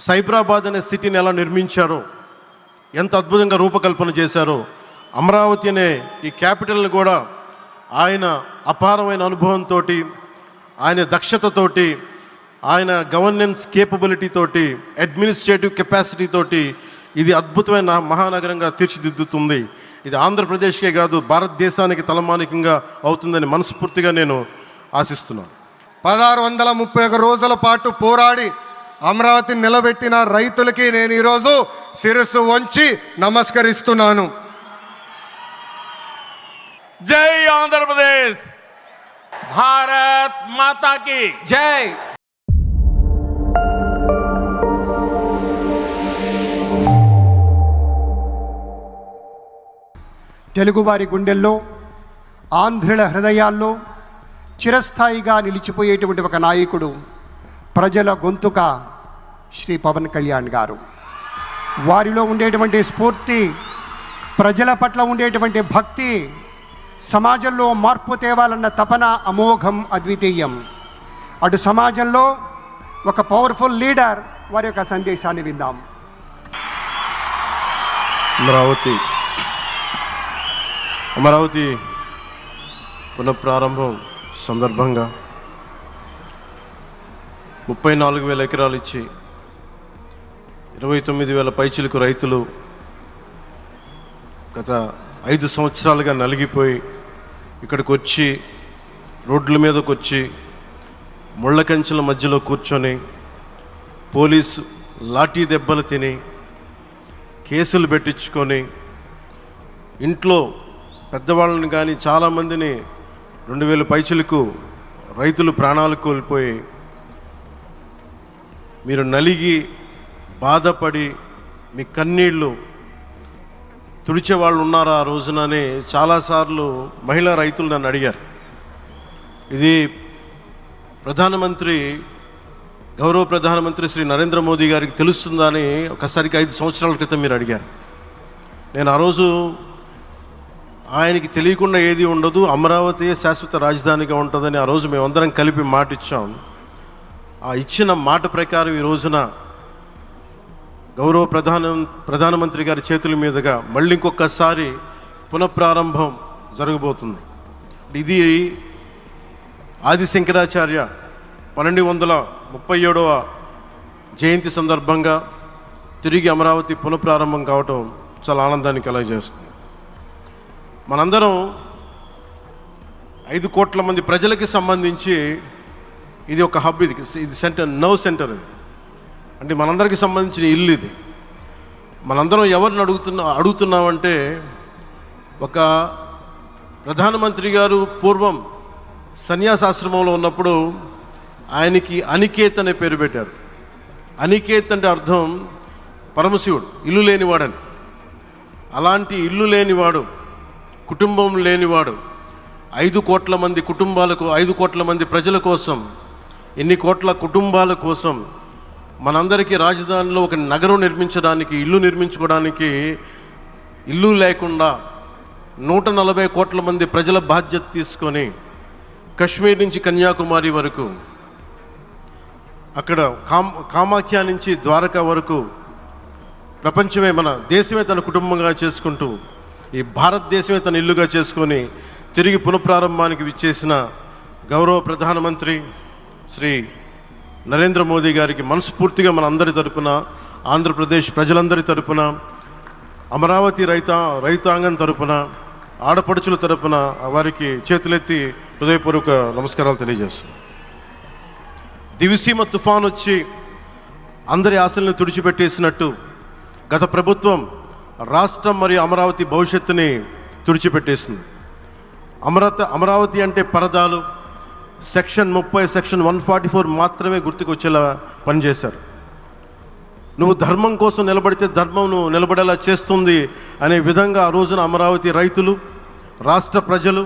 సైబరాబాద్ అనే సిటీని ఎలా నిర్మించారో, ఎంత అద్భుతంగా రూపకల్పన చేశారో, అమరావతి అనే ఈ క్యాపిటల్ని కూడా ఆయన అపారమైన అనుభవంతో, ఆయన దక్షతతోటి, ఆయన గవర్నెన్స్ కేపబిలిటీ తోటి, అడ్మినిస్ట్రేటివ్ కెపాసిటీ తోటి ఇది అద్భుతమైన మహానగరంగా తీర్చిదిద్దుతుంది. ఇది ఆంధ్రప్రదేశ్కే కాదు, భారతదేశానికి తలమానికంగా అవుతుందని మనస్ఫూర్తిగా నేను ఆశిస్తున్నాను. 1631 రోజుల పాటు పోరాడి అమరావతిని నిలబెట్టిన రైతులకి నేను ఈరోజు శిరస్సు వంచి నమస్కరిస్తున్నాను. జై ఆంధ్రప్రదేశ్, భారత్ మాతా కీ జై. తెలుగువారి గుండెల్లో, ఆంధ్రుల హృదయాల్లో చిరస్థాయిగా నిలిచిపోయేటువంటి ఒక నాయకుడు, ప్రజల గొంతుక శ్రీ పవన్ కళ్యాణ్ గారు. వారిలో ఉండేటువంటి స్ఫూర్తి, ప్రజల పట్ల ఉండేటువంటి భక్తి, సమాజంలో మార్పు తేవాలన్న తపన అమోఘం, అద్వితీయం. అటు సమాజంలో ఒక పవర్ఫుల్ లీడర్, వారి యొక్క సందేశాన్ని విందాం. అమరావతి పునఃప్రారంభం సందర్భంగా 34,000 ఎకరాలు ఇచ్చి 29,000 పైచిలకు రైతులు గత 5 సంవత్సరాలుగా నలిగిపోయి ఇక్కడికి వచ్చి, రోడ్ల మీదకి వచ్చి, ముళ్ళ కంచెల మధ్యలో కూర్చొని, పోలీసు లాఠీ దెబ్బలు తిని, కేసులు పెట్టించుకొని, ఇంట్లో పెద్దవాళ్ళని కానీ చాలామందిని 2,000 పైచిలకు రైతులు ప్రాణాలు కోల్పోయి, మీరు నలిగి బాధపడి మీ కన్నీళ్ళు తుడిచే వాళ్ళు ఉన్నారా ఆ రోజునని చాలాసార్లు మహిళా రైతులు నన్ను అడిగారు. ఇది గౌరవ ప్రధానమంత్రి శ్రీ నరేంద్ర మోదీ గారికి తెలుస్తుందా అని ఒకసారికి 5 సంవత్సరాల క్రితం మీరు అడిగారు. నేను ఆ రోజు ఆయనకి తెలియకుండా ఏది ఉండదు, అమరావతి శాశ్వత రాజధానిగా ఉంటుందని ఆ రోజు మేమందరం కలిపి మాట ఇచ్చాం. ఆ ఇచ్చిన మాట ప్రకారం ఈ రోజున గౌరవ ప్రధానమంత్రి గారి చేతుల మీదుగా మళ్ళీ ఇంకొకసారి పునఃప్రారంభం జరగబోతుంది. ఇది ఆది శంకరాచార్య 1237వ జయంతి సందర్భంగా తిరిగి అమరావతి పునఃప్రారంభం కావటం చాలా ఆనందాన్ని కలగజేస్తుంది. మనందరం 5 కోట్ల మంది ప్రజలకి సంబంధించి ఇది ఒక హబ్, ఇది సెంటర్, నర్వ్ సెంటర్. ఇది అంటే మనందరికీ సంబంధించిన ఇల్లు. ఇది మనందరం ఎవరిని అడుగుతున్నామంటే, ఒక ప్రధానమంత్రి గారు పూర్వం సన్యాసాశ్రమంలో ఉన్నప్పుడు ఆయనకి అనికేత్ అనే పేరు పెట్టారు. అనికేత్ అంటే అర్థం పరమశివుడు, ఇల్లు లేనివాడని. అలాంటి ఇల్లు లేనివాడు, కుటుంబం లేనివాడు 5 కోట్ల మంది కుటుంబాలకు, 5 కోట్ల మంది ప్రజల కోసం, ఎన్ని కోట్ల కుటుంబాల కోసం మనందరికీ రాజధానిలో ఒక నగరం నిర్మించడానికి, ఇల్లు నిర్మించుకోవడానికి ఇల్లు లేకుండా 140 కోట్ల మంది ప్రజల బాధ్యత తీసుకొని కశ్మీర్ నుంచి కన్యాకుమారి వరకు, అక్కడ కామాఖ్య నుంచి ద్వారకా వరకు ప్రపంచమే, మన దేశమే తన కుటుంబంగా చేసుకుంటూ, ఈ భారతదేశమే తన ఇల్లుగా చేసుకొని తిరిగి పునఃప్రారంభానికి విచ్చేసిన గౌరవ ప్రధానమంత్రి శ్రీ నరేంద్ర మోదీ గారికి మనస్ఫూర్తిగా మన అందరి తరపున, ఆంధ్రప్రదేశ్ ప్రజలందరి తరపున, అమరావతి రైతాంగం తరపున, ఆడపడుచుల తరపున వారికి చేతులెత్తి హృదయపూర్వక నమస్కారాలు తెలియజేస్తున్నాను. దివిసీమ తుఫాన్ వచ్చి అందరి ఆశలను తుడిచిపెట్టేసినట్టు గత ప్రభుత్వం రాష్ట్రం మరియు అమరావతి భవిష్యత్తుని తుడిచిపెట్టేసింది. అమరావతి అంటే పరదాలు, సెక్షన్ 30, సెక్షన్ 144 మాత్రమే గుర్తుకొచ్చేలా పనిచేశారు. నువ్వు ధర్మం కోసం నిలబడితే ధర్మం నువ్వు నిలబడేలా చేస్తుంది అనే విధంగా ఆ రోజున అమరావతి రైతులు, రాష్ట్ర ప్రజలు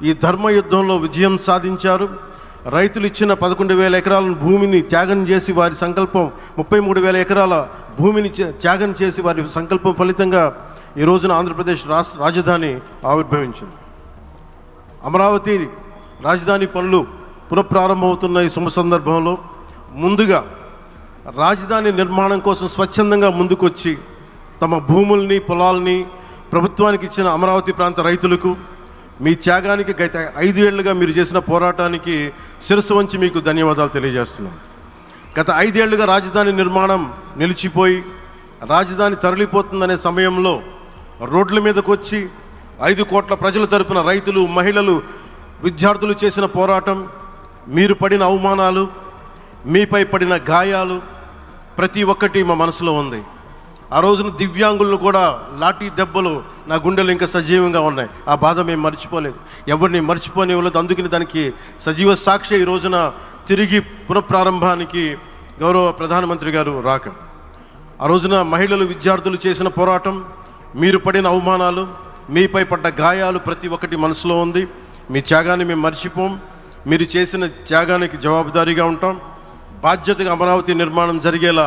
ఈ ధర్మ యుద్ధంలో విజయం సాధించారు. రైతులు ఇచ్చిన 11,000 ఎకరాల భూమిని త్యాగం చేసి, వారి సంకల్పం 33,000 ఎకరాల భూమిని త్యాగం చేసి వారి సంకల్పం ఫలితంగా ఈ రోజున ఆంధ్రప్రదేశ్ రాజధాని ఆవిర్భవించింది. అమరావతి రాజధాని పనులు పునఃప్రారంభమవుతున్న ఈ శుభ సందర్భంలో ముందుగా రాజధాని నిర్మాణం కోసం స్వచ్ఛందంగా ముందుకొచ్చి తమ భూముల్ని పొలాల్ని ప్రభుత్వానికి ఇచ్చిన అమరావతి ప్రాంత రైతులకు మీ త్యాగానికి గత 5 ఏళ్లుగా మీరు చేసిన పోరాటానికి శిరస్సు వంచి మీకు ధన్యవాదాలు తెలియజేస్తున్నాను. గత 5 ఏళ్లుగా రాజధాని నిర్మాణం నిలిచిపోయి రాజధాని తరలిపోతుందనే సమయంలో రోడ్ల మీదకు వచ్చి 5 కోట్ల ప్రజల తరపున రైతులు, మహిళలు, విద్యార్థులు చేసిన పోరాటం, మీరు పడిన అవమానాలు, మీపై పడిన గాయాలు ప్రతి ఒక్కటి మా మనసులో ఉంది. ఆ రోజున దివ్యాంగులను కూడా లాఠీ దెబ్బలు నా గుండెలు ఇంకా సజీవంగా ఉన్నాయి. ఆ బాధ మేము మర్చిపోలేదు, ఎవరిని మర్చిపోనివ్వలేదు. అందుకని దానికి సజీవ సాక్షి ఈ రోజున తిరిగి పునఃప్రారంభానికి గౌరవ ప్రధానమంత్రి గారు రాక. ఆ రోజున మహిళలు, విద్యార్థులు చేసిన పోరాటం, మీరు పడిన అవమానాలు, మీపై పడ్డ గాయాలు ప్రతి ఒక్కటి మనసులో ఉంది. మీ త్యాగాన్ని మేము మర్చిపోం. మీరు చేసిన త్యాగానికి జవాబుదారీగా ఉంటాం. బాధ్యతగా అమరావతి నిర్మాణం జరిగేలా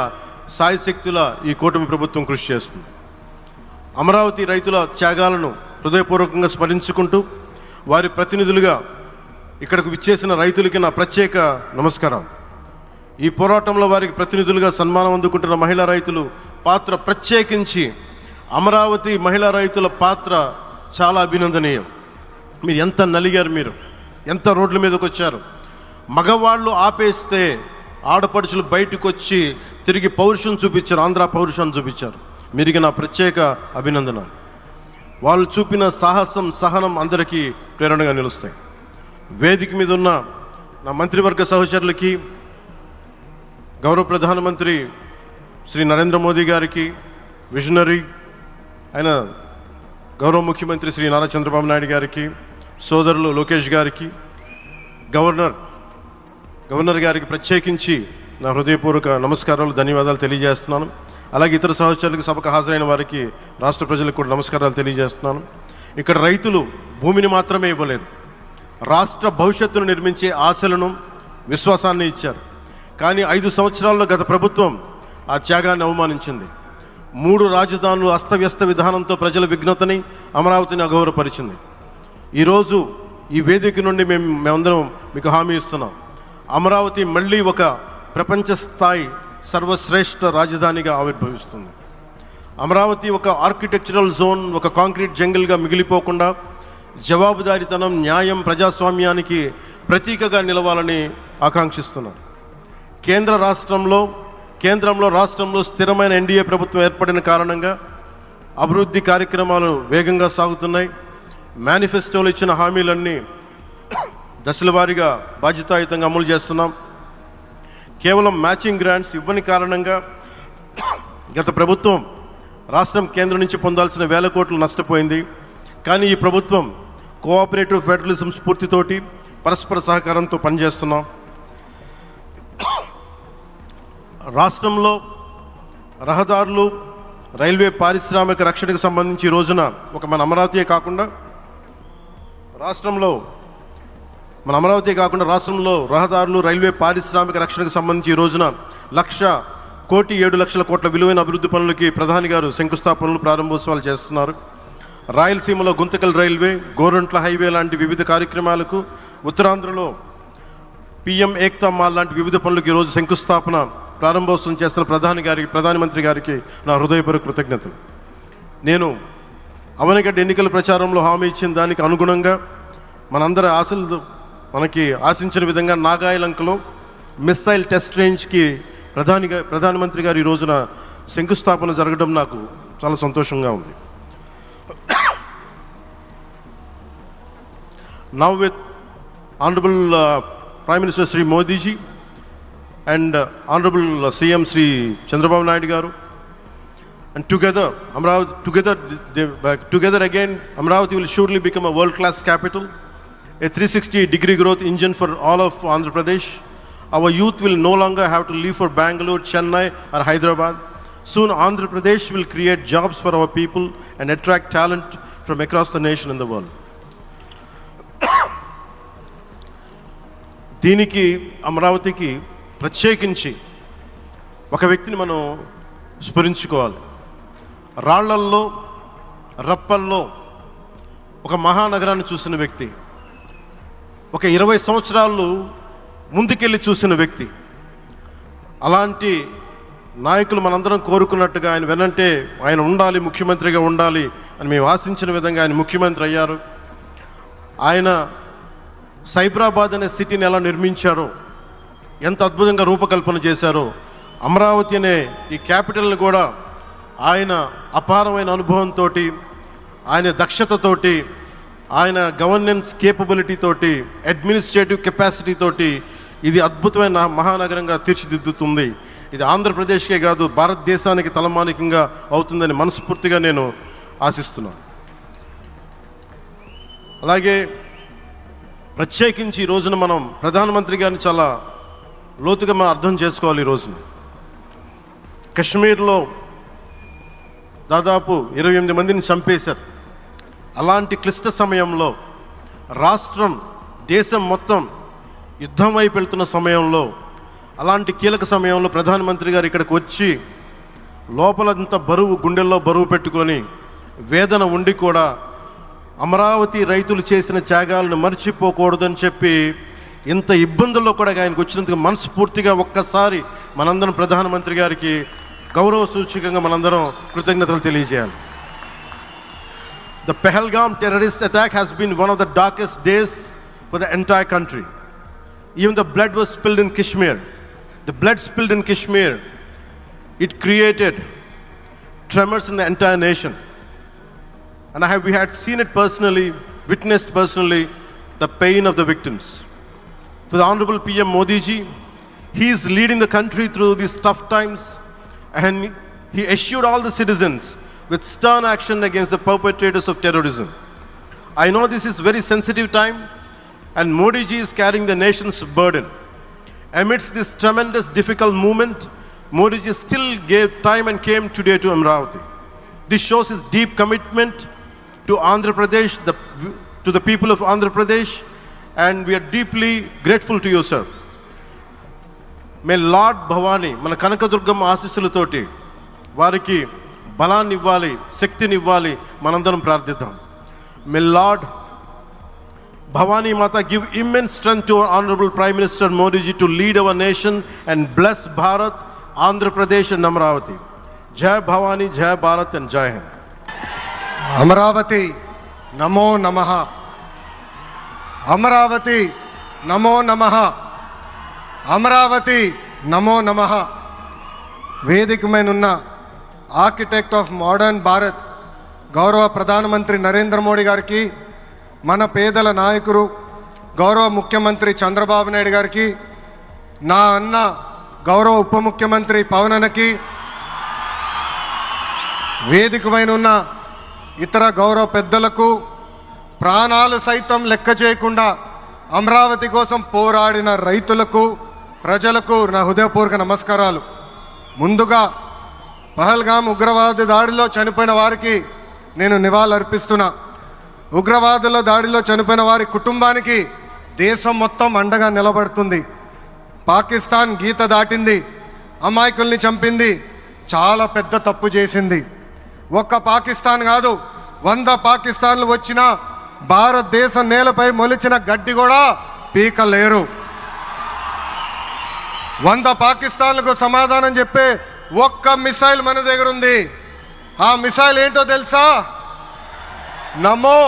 సాయశక్తుల ఈ కూటమి ప్రభుత్వం కృషి చేస్తుంది. అమరావతి రైతుల త్యాగాలను హృదయపూర్వకంగా స్మరించుకుంటూ వారి ప్రతినిధులుగా ఇక్కడకు విచ్చేసిన రైతులకి నా ప్రత్యేక నమస్కారం. ఈ పోరాటంలో వారికి ప్రతినిధులుగా సన్మానం అందుకుంటున్న మహిళా రైతులు పాత్ర, ప్రత్యేకించి అమరావతి మహిళా రైతుల పాత్ర చాలా అభినందనీయం. మీరు ఎంత నలిగారు, మీరు ఎంత రోడ్ల మీదకి వచ్చారు. మగవాళ్ళు ఆపేస్తే ఆడపడుచులు బయటకు వచ్చి తిరిగి పౌరుషం చూపించారు, ఆంధ్ర పౌరుషాన్ని చూపించారు. మీరికి నా ప్రత్యేక అభినందన. వాళ్ళు చూపిన సాహసం, సహనం అందరికీ ప్రేరణగా నిలుస్తాయి. వేదిక మీద ఉన్న నా మంత్రివర్గ సహచరులకి, గౌరవ ప్రధానమంత్రి శ్రీ నరేంద్ర మోదీ గారికి, విజనరీ అయిన గౌరవ ముఖ్యమంత్రి శ్రీ నారా చంద్రబాబు నాయుడు గారికి, సోదరులు లోకేష్ గారికి, గవర్నర్ గారికి ప్రత్యేకించి నా హృదయపూర్వక నమస్కారాలు, ధన్యవాదాలు తెలియజేస్తున్నాను. అలాగే ఇతర సహచరులకు, సభకు హాజరైన వారికి, రాష్ట్ర ప్రజలకు కూడా నమస్కారాలు తెలియజేస్తున్నాను. ఇక్కడ రైతులు భూమిని మాత్రమే ఇవ్వలేదు, రాష్ట్ర భవిష్యత్తును నిర్మించే ఆశలను, విశ్వాసాన్ని ఇచ్చారు. కానీ 5 సంవత్సరాల్లో గత ప్రభుత్వం ఆ త్యాగాన్ని అవమానించింది. 3 రాజధానులు అస్తవ్యస్త విధానంతో ప్రజల విఘ్నతని, అమరావతిని అగౌరవపరిచింది. ఈరోజు ఈ వేదిక నుండి మేమందరం మీకు హామీ ఇస్తున్నాం. అమరావతి మళ్ళీ ఒక ప్రపంచ స్థాయి సర్వశ్రేష్ఠ రాజధానిగా ఆవిర్భవిస్తుంది. అమరావతి ఒక ఆర్కిటెక్చరల్ జోన్, ఒక కాంక్రీట్ జంగిల్గా మిగిలిపోకుండా జవాబుదారీతనం, న్యాయం, ప్రజాస్వామ్యానికి ప్రతీకగా నిలవాలని ఆకాంక్షిస్తున్నాం. కేంద్రంలో రాష్ట్రంలో స్థిరమైన ఎన్డీఏ ప్రభుత్వం ఏర్పడిన కారణంగా అభివృద్ధి కార్యక్రమాలు వేగంగా సాగుతున్నాయి. మేనిఫెస్టోలో ఇచ్చిన హామీలన్నీ దశల వారీగా బాధ్యతాయుతంగా అమలు చేస్తున్నాం. కేవలం మ్యాచింగ్ గ్రాంట్స్ ఇవ్వని కారణంగా గత ప్రభుత్వం రాష్ట్రం కేంద్రం నుంచి పొందాల్సిన 1000 కోట్లు నష్టపోయింది. కానీ ఈ ప్రభుత్వం కోఆపరేటివ్ ఫెడరలిజం స్ఫూర్తితోటి పరస్పర సహకారంతో పనిచేస్తున్నాం. రాష్ట్రంలో రహదారులు, రైల్వే, పారిశ్రామిక రక్షణకు సంబంధించి ఈ రోజున ఒక మన అమరావతియే కాకుండా రాష్ట్రంలో రహదారులు, రైల్వే, పారిశ్రామిక రక్షణకు సంబంధించి ఈ రోజున 1,07,00,000 కోట్ల విలువైన అభివృద్ధి పనులకి ప్రధాని గారు శంకుస్థాపనలు, ప్రారంభోత్సవాలు చేస్తున్నారు. రాయలసీమలో గుంతకల్ రైల్వే, గోరంట్ల హైవే లాంటి వివిధ కార్యక్రమాలకు, ఉత్తరాంధ్రలో పిఎం ఏక్తా మాల్ లాంటి వివిధ పనులకు ఈరోజు శంకుస్థాపన, ప్రారంభోత్సవం చేస్తున్న ప్రధానమంత్రి గారికి నా హృదయపూర్వక కృతజ్ఞతలు. నేను అవనిగడ్డ ఎన్నికల ప్రచారంలో హామీ ఇచ్చిన దానికి అనుగుణంగా మనందరి ఆశలు మనకి ఆశించిన విధంగా నాగాయలంకలో మిస్సైల్ టెస్ట్ రేంజ్కి ప్రధానమంత్రి గారు ఈ రోజున శంకుస్థాపన జరగడం నాకు చాలా సంతోషంగా ఉంది. Now with Honorable Prime Minister Sri Modi ji and Honorable CM Sri Chandrababu Naidu garu, and together again Amravati will surely become a world-class capital, a 360-degree growth engine for all of Andhra Pradesh. Our youth will no longer have to leave for Bangalore, Chennai or Hyderabad. Soon Andhra Pradesh will create jobs for our people and attract talent from across the nation and the world. దీనికి అమరావతికి ప్రత్యేకించి ఒక వ్యక్తిని మనం స్మరించుకోవాలి. రాళ్లల్లో, రప్పల్లో ఒక మహానగరాన్ని చూసిన వ్యక్తి, ఒక 20 సంవత్సరాలు ముందుకెళ్ళి చూసిన వ్యక్తి, అలాంటి నాయకులు మనందరం కోరుకున్నట్టుగా ఆయన వెనంటే ఆయన ఉండాలి, ముఖ్యమంత్రిగా ఉండాలి అని మేము ఆశించిన విధంగా ఆయన ముఖ్యమంత్రి అయ్యారు. ఆయన సైబరాబాద్ అనే సిటీని ఎలా నిర్మించారో, ఎంత అద్భుతంగా రూపకల్పన చేశారో, అమరావతి అనే ఈ క్యాపిటల్ని కూడా ఆయన అపారమైన అనుభవంతో, ఆయన దక్షతతోటి, ఆయన గవర్నెన్స్ కేపబిలిటీ తోటి, అడ్మినిస్ట్రేటివ్ కెపాసిటీ తోటి ఇది అద్భుతమైన మహానగరంగా తీర్చిదిద్దుతుంది. ఇది ఆంధ్రప్రదేశ్కే కాదు, భారతదేశానికి తలమానికంగా అవుతుందని మనస్ఫూర్తిగా నేను ఆశిస్తున్నాను. అలాగే ప్రత్యేకించి ఈ రోజున మనం ప్రధానమంత్రి గారిని చాలా లోతుగా మనం అర్థం చేసుకోవాలి. ఈ రోజున కశ్మీర్లో దాదాపు 28 మందిని చంపేశారు. అలాంటి క్లిష్ట సమయంలో రాష్ట్రం, దేశం మొత్తం యుద్ధం వైపు వెళ్తున్న సమయంలో, అలాంటి కీలక సమయంలో ప్రధానమంత్రి గారు ఇక్కడికి వచ్చి లోపలంత బరువు, గుండెల్లో బరువు పెట్టుకొని వేదన ఉండి కూడా అమరావతి రైతులు చేసిన త్యాగాలను మర్చిపోకూడదని చెప్పి ఇంత ఇబ్బందుల్లో కూడా ఆయనకు వచ్చినందుకు మనస్ఫూర్తిగా ఒక్కసారి మనందరం ప్రధానమంత్రి గారికి గౌరవ సూచకంగా మనందరం కృతజ్ఞతలు తెలియజేయాలి. The Pahalgam terrorist attack has been one of the darkest days for the entire country. Even the blood was spilled in Kashmir. The blood spilled in Kashmir, it created tremors in the entire nation. And we had seen it personally, witnessed personally, the pain of the victims. For the Honorable PM Modi ji, he is leading the country through these tough times, and he assured all the citizens with stern action against the perpetrators of terrorism. I know this is very sensitive time, and Modi ji is carrying the nation's burden. Amidst this tremendous difficult moment, Modi ji still gave time and came today to Amravati. This shows his deep commitment to Andhra Pradesh, to the people of Andhra Pradesh, and we are deeply grateful to you, sir. May Lord Bhavani, మన కనకదుర్గమ్మ ఆశీస్సులతోటి వారికి బలాన్ని ఇవ్వాలి, శక్తిని ఇవ్వాలి, మనందరం ప్రార్థిద్దాం. May Lord Bhavani Mata give immense strength to our Honorable Prime Minister Modi ji to lead our nation and bless Bharat, Andhra Pradesh and Amravati. Jai Bhavani, Jai Bharat and Jai Hind. Amaravati నమో నమః, అమరావతి నమో నమః, అమరావతి నమో నమః. వేదికమైనున్న architect of modern Bharat గౌరవ ప్రధానమంత్రి నరేంద్ర మోడీ గారికి, మన పేదల నాయకుడు గౌరవ ముఖ్యమంత్రి చంద్రబాబు నాయుడు గారికి, నా అన్న గౌరవ ఉప ముఖ్యమంత్రి పవన్ అన్నకి, వేదికమైన ఉన్న ఇతర గౌరవ పెద్దలకు, ప్రాణాలు సైతం లెక్క చేయకుండా అమరావతి కోసం పోరాడిన రైతులకు, ప్రజలకు నా హృదయపూర్వక నమస్కారాలు. ముందుగా పహల్గామ్ ఉగ్రవాద దాడిలో చనిపోయిన వారికి నేను నివాళులర్పిస్తున్నా. ఉగ్రవాదుల దాడిలో చనిపోయిన వారి కుటుంబానికి దేశం మొత్తం అండగా నిలబడుతుంది. పాకిస్తాన్ గీత దాటింది, అమాయకుల్ని చంపింది, చాలా పెద్ద తప్పు చేసింది. ఒక్క పాకిస్తాన్ కాదు, 100 పాకిస్తాన్లు వచ్చినా భారతదేశ నేలపై మొలిచిన గడ్డి కూడా పీకలేరు. 100 పాకిస్తాన్లకు సమాధానం చెప్పే ఒక్క మిసైల్ మన దగ్గర ఉంది. ఆ మిసైల్ ఏంటో తెలుసా? నమో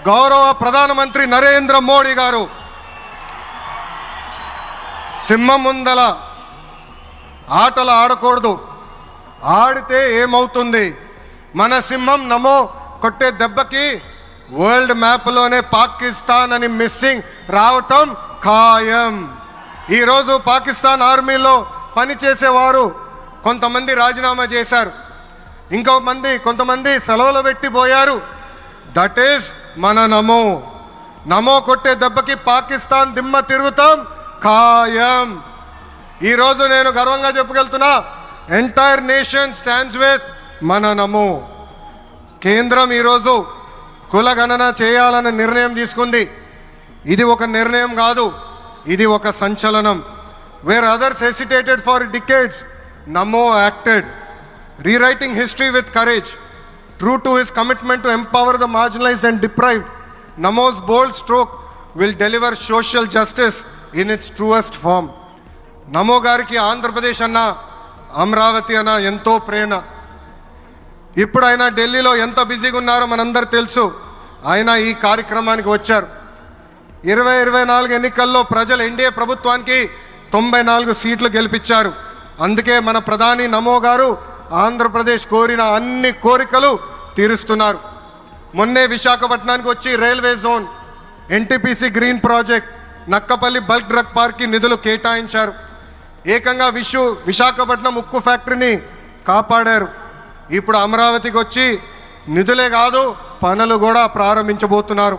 గౌరవ ప్రధానమంత్రి నరేంద్ర మోడీ గారు. సింహం ముందల ఆటలు ఆడకూడదు, ఆడితే ఏమవుతుంది? మన సింహం నమో కొట్టే దెబ్బకి వరల్డ్ మ్యాప్లోనే పాకిస్తాన్ అని మిస్సింగ్ రావటం ఖాయం. ఈరోజు పాకిస్తాన్ ఆర్మీలో పనిచేసేవారు కొంతమంది రాజీనామా చేశారు, కొంతమంది సెలవులు పెట్టిపోయారు. దట్ ఈస్ మన నమో. నమో కొట్టే దెబ్బకి పాకిస్తాన్ దిమ్మ తిరుగుతాం ఖాయం. ఈరోజు నేను గర్వంగా చెప్పగలుగుతున్నా, ఎంటైర్ నేషన్ స్టాండ్స్ విత్ మన నమో. కేంద్రం ఈరోజు కులగణన చేయాలనే నిర్ణయం తీసుకుంది. ఇది ఒక నిర్ణయం కాదు, ఇది ఒక సంచలనం. Wear others hesitated for decades, Namo acted, rewriting history with courage. True to his commitment to empower the marginalized and deprived, Namo's bold stroke will deliver social justice in its truest form. నమో గారికి ఆంధ్రప్రదేశ్ అన్న అమరావతి అన్న ఎంతో ప్రేమ. ఇప్పుడు ఆయన ఢిల్లీలో ఎంత బిజీగా ఉన్నారో మనందరూ తెలుసు. ఆయన ఈ కార్యక్రమానికి వచ్చారు. 2024 ఎన్నికల్లో ప్రజలు ఎన్డీఏ ప్రభుత్వానికి 94 సీట్లు గెలిపించారు. అందుకే మన ప్రధాని నమో గారు ఆంధ్రప్రదేశ్ కోరిన అన్ని కోరికలు తీరుస్తున్నారు. మొన్నే విశాఖపట్నానికి వచ్చి railway zone, NTPC green project, Nakkapalli bulk drug పార్క్కి నిధులు కేటాయించారు. ఏకంగా విశాఖపట్నం ఉక్కు ఫ్యాక్టరీని కాపాడారు. ఇప్పుడు అమరావతికి వచ్చి నిధులే కాదు పనులు కూడా ప్రారంభించబోతున్నారు.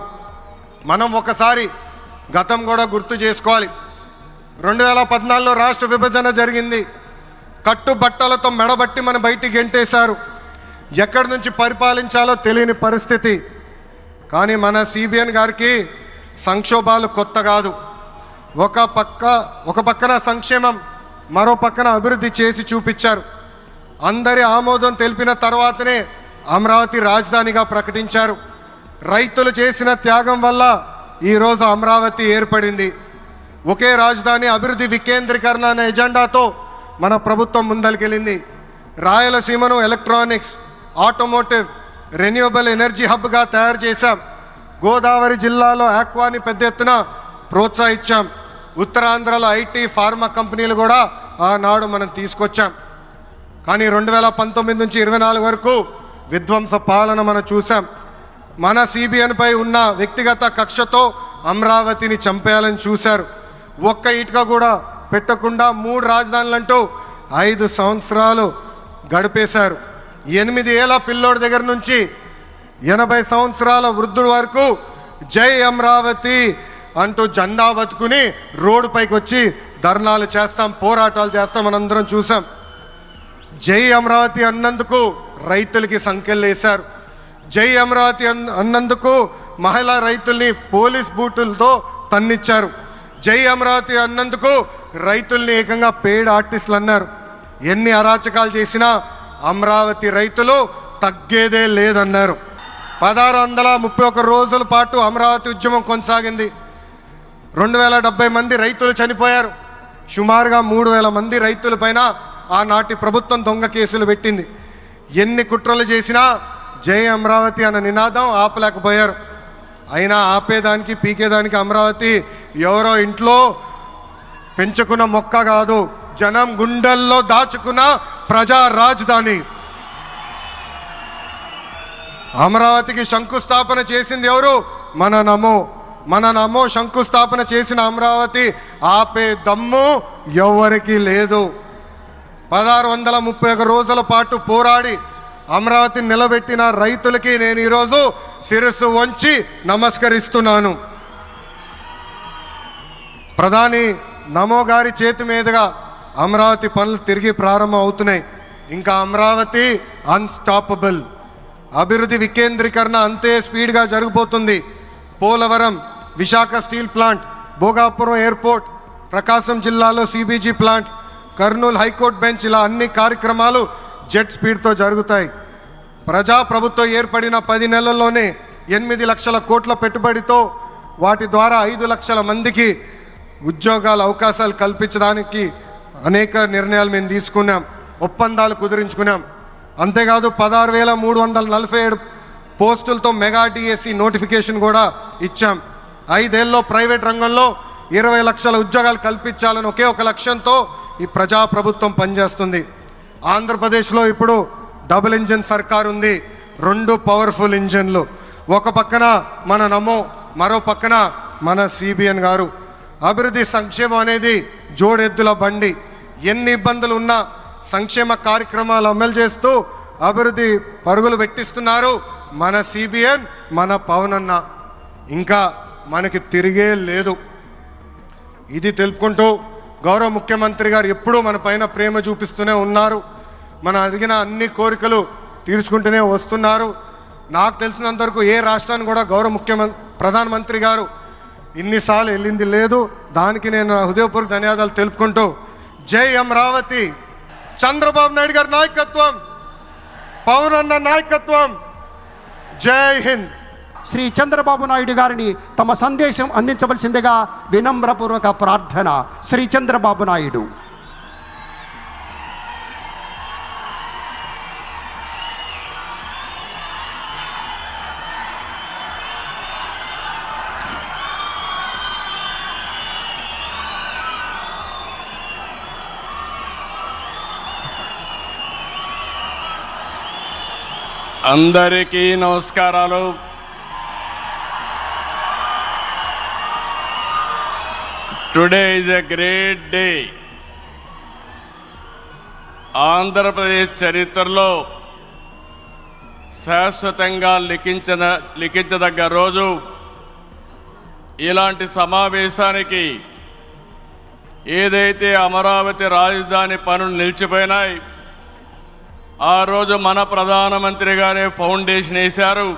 మనం ఒకసారి గతం కూడా గుర్తు చేసుకోవాలి. 2014లో రాష్ట్ర విభజన జరిగింది. కట్టుబట్టలతో మెడబట్టి మన బయటికి గెంటేశారు. ఎక్కడి నుంచి పరిపాలించాలో తెలియని పరిస్థితి. కానీ మన సిబిఎన్ గారికి సంక్షోభాలు కొత్త కాదు. ఒక పక్కన సంక్షేమం, మరో పక్కన అభివృద్ధి చేసి చూపించారు. అందరి ఆమోదం తెలిపిన తర్వాతనే అమరావతి రాజధానిగా ప్రకటించారు. రైతులు చేసిన త్యాగం వల్ల ఈరోజు అమరావతి ఏర్పడింది. ఒకే రాజధాని అభివృద్ధి వికేంద్రీకరణ అనే ఎజెండాతో మన ప్రభుత్వం ముందరికెళ్ళింది. రాయలసీమను ఎలక్ట్రానిక్స్, ఆటోమోటివ్, రెన్యూవబుల్ ఎనర్జీ హబ్గా తయారు చేశాం. గోదావరి జిల్లాలో ఆక్వాని పెద్ద ఎత్తున ప్రోత్సహించాం. ఉత్తరాంధ్రలో ఐటీ, ఫార్మా కంపెనీలు కూడా ఆనాడు మనం తీసుకొచ్చాం. కానీ 2019 నుంచి 24 వరకు విధ్వంస పాలన మనం చూసాం. మన సిబిఎన్పై ఉన్న వ్యక్తిగత కక్షతో అమరావతిని చంపేయాలని చూశారు. ఒక్క ఇటుక కూడా పెట్టకుండా 3 రాజధానులంటూ 5 సంవత్సరాలు గడిపేశారు. 8 ఏళ్ల పిల్లోడి దగ్గర నుంచి 80 సంవత్సరాల వృద్ధుడి వరకు జై అమరావతి అంటూ జెండా బతుకుని రోడ్డు పైకి వచ్చి ధర్నాలు చేస్తాం, పోరాటాలు చేస్తాం. మనందరం చూసాం. జై అమరావతి అన్నందుకు రైతులకి సంఖ్యలేశారు. జై అమరావతి అన్నందుకు మహిళా రైతుల్ని పోలీస్ బూటులతో తన్నిచ్చారు. జై అమరావతి అన్నందుకు రైతుల్ని ఏకంగా పెయిడ్ ఆర్టిస్టులు అన్నారు. ఎన్ని అరాచకాలు చేసినా అమరావతి రైతులు తగ్గేదే లేదన్నారు. 1631 రోజుల పాటు అమరావతి ఉద్యమం కొనసాగింది. 2070 మంది రైతులు చనిపోయారు. సుమారుగా 3000 మంది రైతుల పైన ఆనాటి ప్రభుత్వం దొంగ కేసులు పెట్టింది. ఎన్ని కుట్రలు చేసినా జై అమరావతి అన్న నినాదం ఆపలేకపోయారు. అయినా ఆపేదానికి, పీకేదానికి అమరావతి ఎవరో ఇంట్లో పెంచుకున్న మొక్క కాదు, జనం గుండెల్లో దాచుకున్న ప్రజా రాజధాని. అమరావతికి శంకుస్థాపన చేసింది ఎవరు? మన నమో శంకుస్థాపన చేసిన అమరావతి ఆపే దమ్ము ఎవరికి లేదు. 1631 రోజుల పాటు పోరాడి అమరావతిని నిలబెట్టిన రైతులకి నేను ఈరోజు శిరస్సు వంచి నమస్కరిస్తున్నాను. ప్రధాని నమో గారి చేతి మీదుగా అమరావతి పనులు తిరిగి ప్రారంభం అవుతున్నాయి. ఇంకా అమరావతి అన్స్టాపబుల్. అభివృద్ధి వికేంద్రీకరణ అంతే స్పీడ్గా జరిగిపోతుంది. Polavaram, Visakha steel plant, Bhogapuram airport, Prakasam జిల్లాలో CBG plant, Kurnool high court bench, ఇలా అన్ని కార్యక్రమాలు జెట్ స్పీడ్తో జరుగుతాయి. ప్రజాప్రభుత్వం ఏర్పడిన 10 నెలల్లోనే 8 లక్షల కోట్ల పెట్టుబడితో వాటి ద్వారా 5 లక్షల మందికి ఉద్యోగాల అవకాశాలు కల్పించడానికి అనేక నిర్ణయాలు మేము తీసుకున్నాం, ఒప్పందాలు కుదిరించుకున్నాం. అంతేకాదు 16,347 పోస్టులతో మెగా డిఎస్సి నోటిఫికేషన్ కూడా ఇచ్చాం. 5 ఏళ్ళలో ప్రైవేట్ రంగంలో 20 లక్షల ఉద్యోగాలు కల్పించాలని ఒకే ఒక లక్ష్యంతో ఈ ప్రజాప్రభుత్వం పనిచేస్తుంది. ఆంధ్రప్రదేశ్లో ఇప్పుడు డబుల్ ఇంజిన్ సర్కార్ ఉంది. 2 పవర్ఫుల్ ఇంజన్లు. ఒక పక్కన మన నమో, మరో పక్కన మన సిబిఎన్ గారు. అభివృద్ధి సంక్షేమం అనేది జోడెద్దుల బండి. ఎన్ని ఇబ్బందులు ఉన్నా సంక్షేమ కార్యక్రమాలు అమలు చేస్తూ అభివృద్ధి పరుగులు పెట్టిస్తున్నారు మన సిబిఎన్, మన పవన్ అన్న. ఇంకా మనకి తిరిగే లేదు. ఇది తెలుపుకుంటూ గౌరవ ముఖ్యమంత్రి గారు ఎప్పుడూ మన పైన ప్రేమ చూపిస్తూనే ఉన్నారు. మనం అడిగిన అన్ని కోరికలు తీర్చుకుంటూనే వస్తున్నారు. నాకు తెలిసినంతవరకు ఏ రాష్ట్రాన్ని కూడా గౌరవ ప్రధానమంత్రి గారు ఇన్నిసార్లు వెళ్ళింది లేదు. దానికి నేను హృదయపూర్వక ధన్యవాదాలు తెలుపుకుంటూ జై అమరావతి. చంద్రబాబు నాయుడు గారి నాయకత్వం, పవన్ అన్న నాయకత్వం. జై హింద్. శ్రీ చంద్రబాబు నాయుడు గారిని తమ సందేశం అందించవలసిందిగా వినమ్రపూర్వక ప్రార్థన. శ్రీ చంద్రబాబు నాయుడు. అందరికీ నమస్కారాలు. Today is a great day. Andhra Pradesh చరిత్రలో శాశ్వతంగా లిఖించదగ్గ రోజు. ఇలాంటి సమావేశానికి ఏదైతే అమరావతి రాజధాని పనులు నిలిచిపోయినాయి, ఆ రోజు మన ప్రధానమంత్రి గారే ఫౌండేషన్ వేశారు.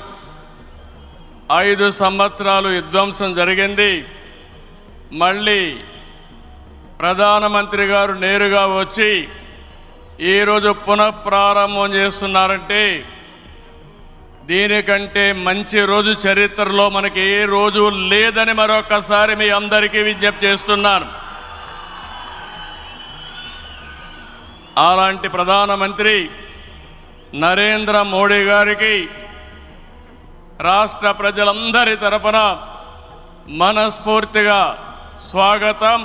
5 సంవత్సరాలు విధ్వంసం జరిగింది. మళ్ళీ ప్రధానమంత్రి గారు నేరుగా వచ్చి ఈరోజు పునఃప్రారంభం చేస్తున్నారంటే దీనికంటే మంచి రోజు చరిత్రలో మనకి ఏ రోజు లేదని మరొకసారి మీ అందరికీ విజ్ఞప్తి చేస్తున్నాను. అలాంటి ప్రధానమంత్రి నరేంద్ర మోడీ గారికి రాష్ట్ర ప్రజలందరి తరపున మనస్ఫూర్తిగా స్వాగతం,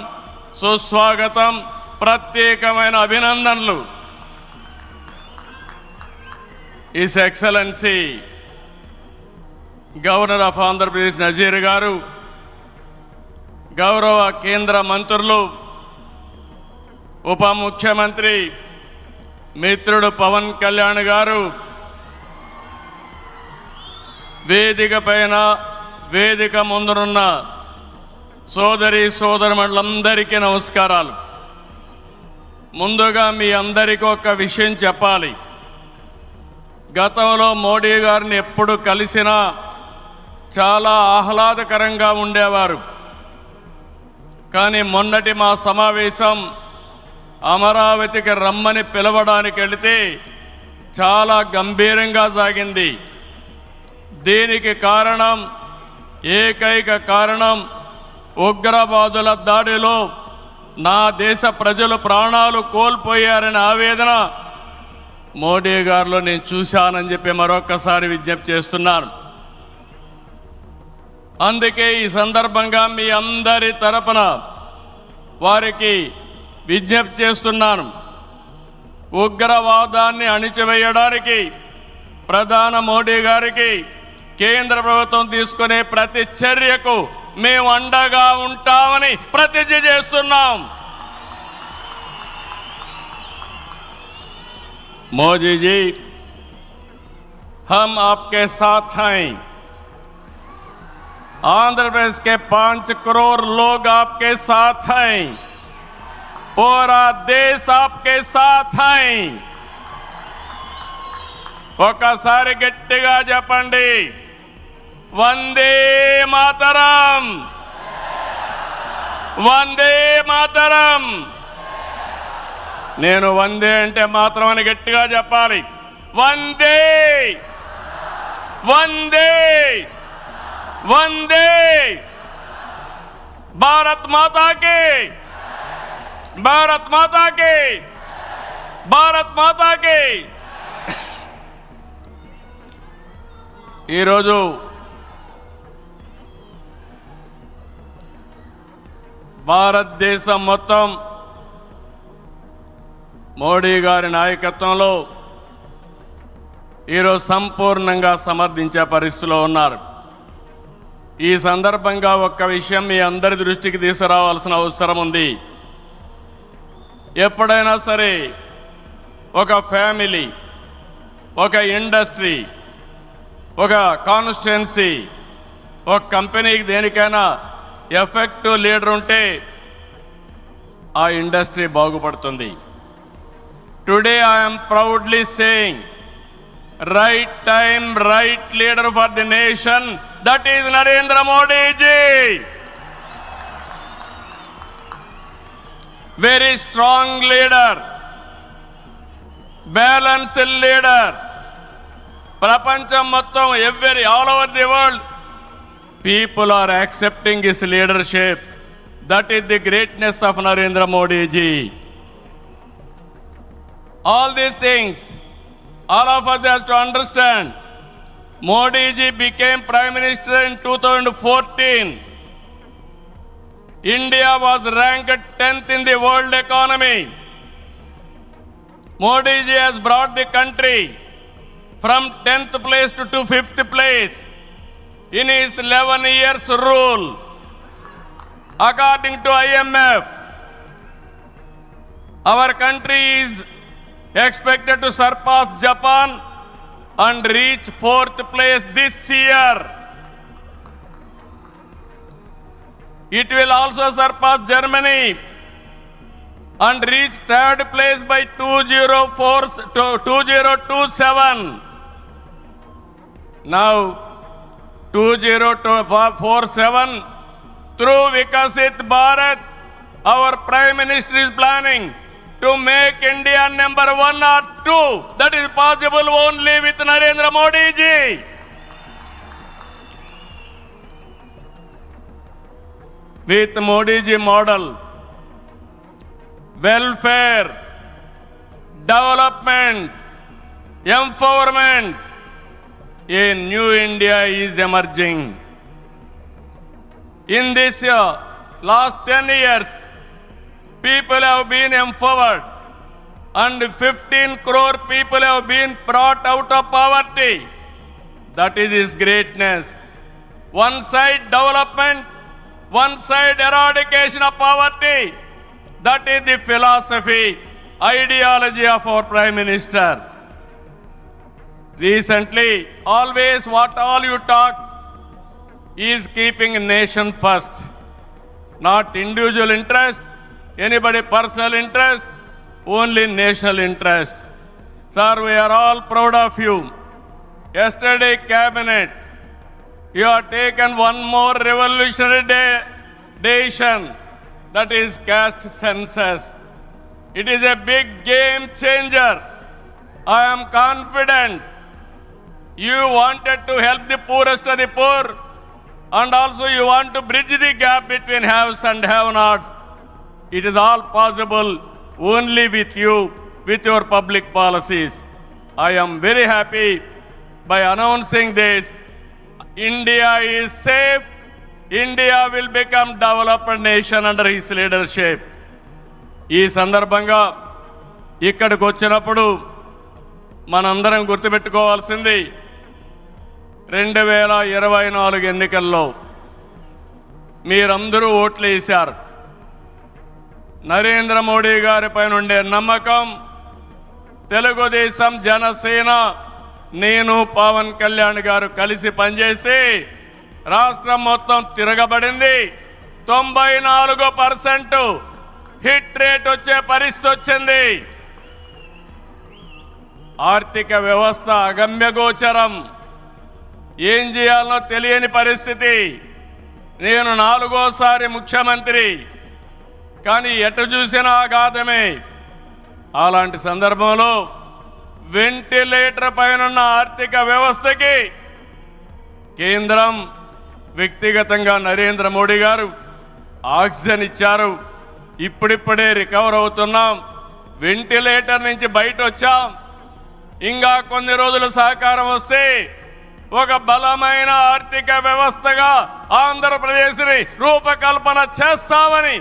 సుస్వాగతం, ప్రత్యేకమైన అభినందనలు. His excellency governor of Andhra Pradesh Nazir గారు, గౌరవ కేంద్ర మంత్రులు, ఉప ముఖ్యమంత్రి మిత్రుడు పవన్ కళ్యాణ్ గారు, వేదిక పైన వేదిక ముందునున్న సోదరి సోదరులందరికీ నమస్కారాలు. ముందుగా మీ అందరికీ ఒక విషయం చెప్పాలి. గతంలో మోడీ గారిని ఎప్పుడు కలిసినా చాలా ఆహ్లాదకరంగా ఉండేవారు. కానీ మొన్నటి మా సమావేశం అమరావతికి రమ్మని పిలవడానికి వెళితే చాలా గంభీరంగా సాగింది. దీనికి కారణం, ఏకైక కారణం, ఉగ్రవాదుల దాడిలో నా దేశ ప్రజలు ప్రాణాలు కోల్పోయారనే ఆవేదన మోడీ గారిలో నేను చూశానని చెప్పి మరొకసారి విజ్ఞప్తి చేస్తున్నాను. అందుకే ఈ సందర్భంగా మీ అందరి తరపున వారికి విజ్ఞప్తి చేస్తున్నాను. ఉగ్రవాదాన్ని అణిచివేయడానికి ప్రధాన మోడీ గారికి కేంద్ర ప్రభుత్వం తీసుకునే ప్రతి చర్యకు మేము అండగా ఉంటామని ప్రతిజ్ఞ చేస్తున్నాం. मोदी जी, हम आपके साथ हैं. आंध्र प्रदेश के 5 करोड़ लोग आपके साथ हैं. पूरा देश आपके साथ हैं. ఒకసారి గట్టిగా చెప్పండి, వందే మాతరం, వందే మాతరం. నేను వందే అంటే మాత్రం అని గట్టిగా చెప్పాలి. వందే, వందే, వందే. భారత్ మాతాకి, భారత్ మాతాకి, భారత్ మాతాకి. ఈరోజు భారతదేశం మొత్తం మోడీ గారి నాయకత్వంలో ఈరోజు సంపూర్ణంగా సమర్థించే పరిస్థితిలో ఉన్నారు. ఈ సందర్భంగా ఒక్క విషయం మీ అందరి దృష్టికి తీసుకురావాల్సిన అవసరం ఉంది. ఎప్పుడైనా సరే ఒక ఫ్యామిలీ, ఒక ఇండస్ట్రీ, ఒక కాన్స్టిట్యుయెన్సీ, ఒక కంపెనీకి దేనికైనా ఎఫెక్టివ్ లీడర్ ఉంటే ఆ ఇండస్ట్రీ బాగుపడుతుంది. Today I am proudly saying, right time, right leader for the nation, that is Narendra Modi ji. Very strong leader, balanced leader. Prapancham mottam, all over the world, people are accepting his leadership. That is the greatness of Narendra Modi ji. All these things, all of us have to understand. Modi ji became Prime Minister in 2014. India was ranked 10th in the world economy. Modi ji has brought the country from 10th place to 5th place in his 11 years rule. According to IMF, our country is expected to surpass Japan and reach 4th place this year. It will also surpass Germany and reach 3rd place by 2027. Now 2047, through Vikasit Bharat, our Prime Minister is planning to make India number 1 or 2. That is possible only with Narendra Modi ji. With Modi ji model, welfare, development, empowerment, a new India is emerging. In this last 10 years, people have been empowered and 15 crore people have been brought out of poverty. That is his greatness. One side development, one side eradication of poverty. That is the philosophy, ideology of our Prime Minister. Recently, always what all you talk is keeping nation first, not individual interest, anybody personal interest, only national interest. Sir, we are all proud of you. Yesterday, cabinet, you have taken one more revolutionary decision, that is caste census. It is a big game changer. I am confident you wanted to help the poorest of the poor, and also you want to bridge the gap between haves and have-nots. It is all possible only with you, with your public policies. I am very happy by announcing this. India is safe. India will become developed nation under his leadership. ఈ సందర్భంగా ఇక్కడికి వచ్చినప్పుడు మనందరం గుర్తుపెట్టుకోవాల్సింది 2024 ఎన్నికల్లో మీరందరూ ఓట్లు వేశారు. నరేంద్ర మోడీ గారి పైన ఉండే నమ్మకం, తెలుగుదేశం, జనసేన, నేను, పవన్ కళ్యాణ్ గారు కలిసి పనిచేసి రాష్ట్రం మొత్తం తిరగబడింది. 94% హిట్ రేట్ వచ్చే పరిస్థితి వచ్చింది. ఆర్థిక వ్యవస్థ అగమ్యగోచరం, ఏం చేయాలో తెలియని పరిస్థితి. నేను 4వ ముఖ్యమంత్రి, కానీ ఎటు చూసినా ఆఘాతమే. అలాంటి సందర్భంలో వెంటిలేటర్ పైనున్న ఆర్థిక వ్యవస్థకి కేంద్రం, వ్యక్తిగతంగా నరేంద్ర మోడీ గారు ఆక్సిజన్ ఇచ్చారు. ఇప్పుడిప్పుడే రికవర్ అవుతున్నాం, వెంటిలేటర్ నుంచి బయట వచ్చాం. ఇంకా కొన్ని రోజులు సహకారం వస్తే ఒక బలమైన ఆర్థిక వ్యవస్థగా ఆంధ్రప్రదేశ్ని రూపకల్పన చేస్తామని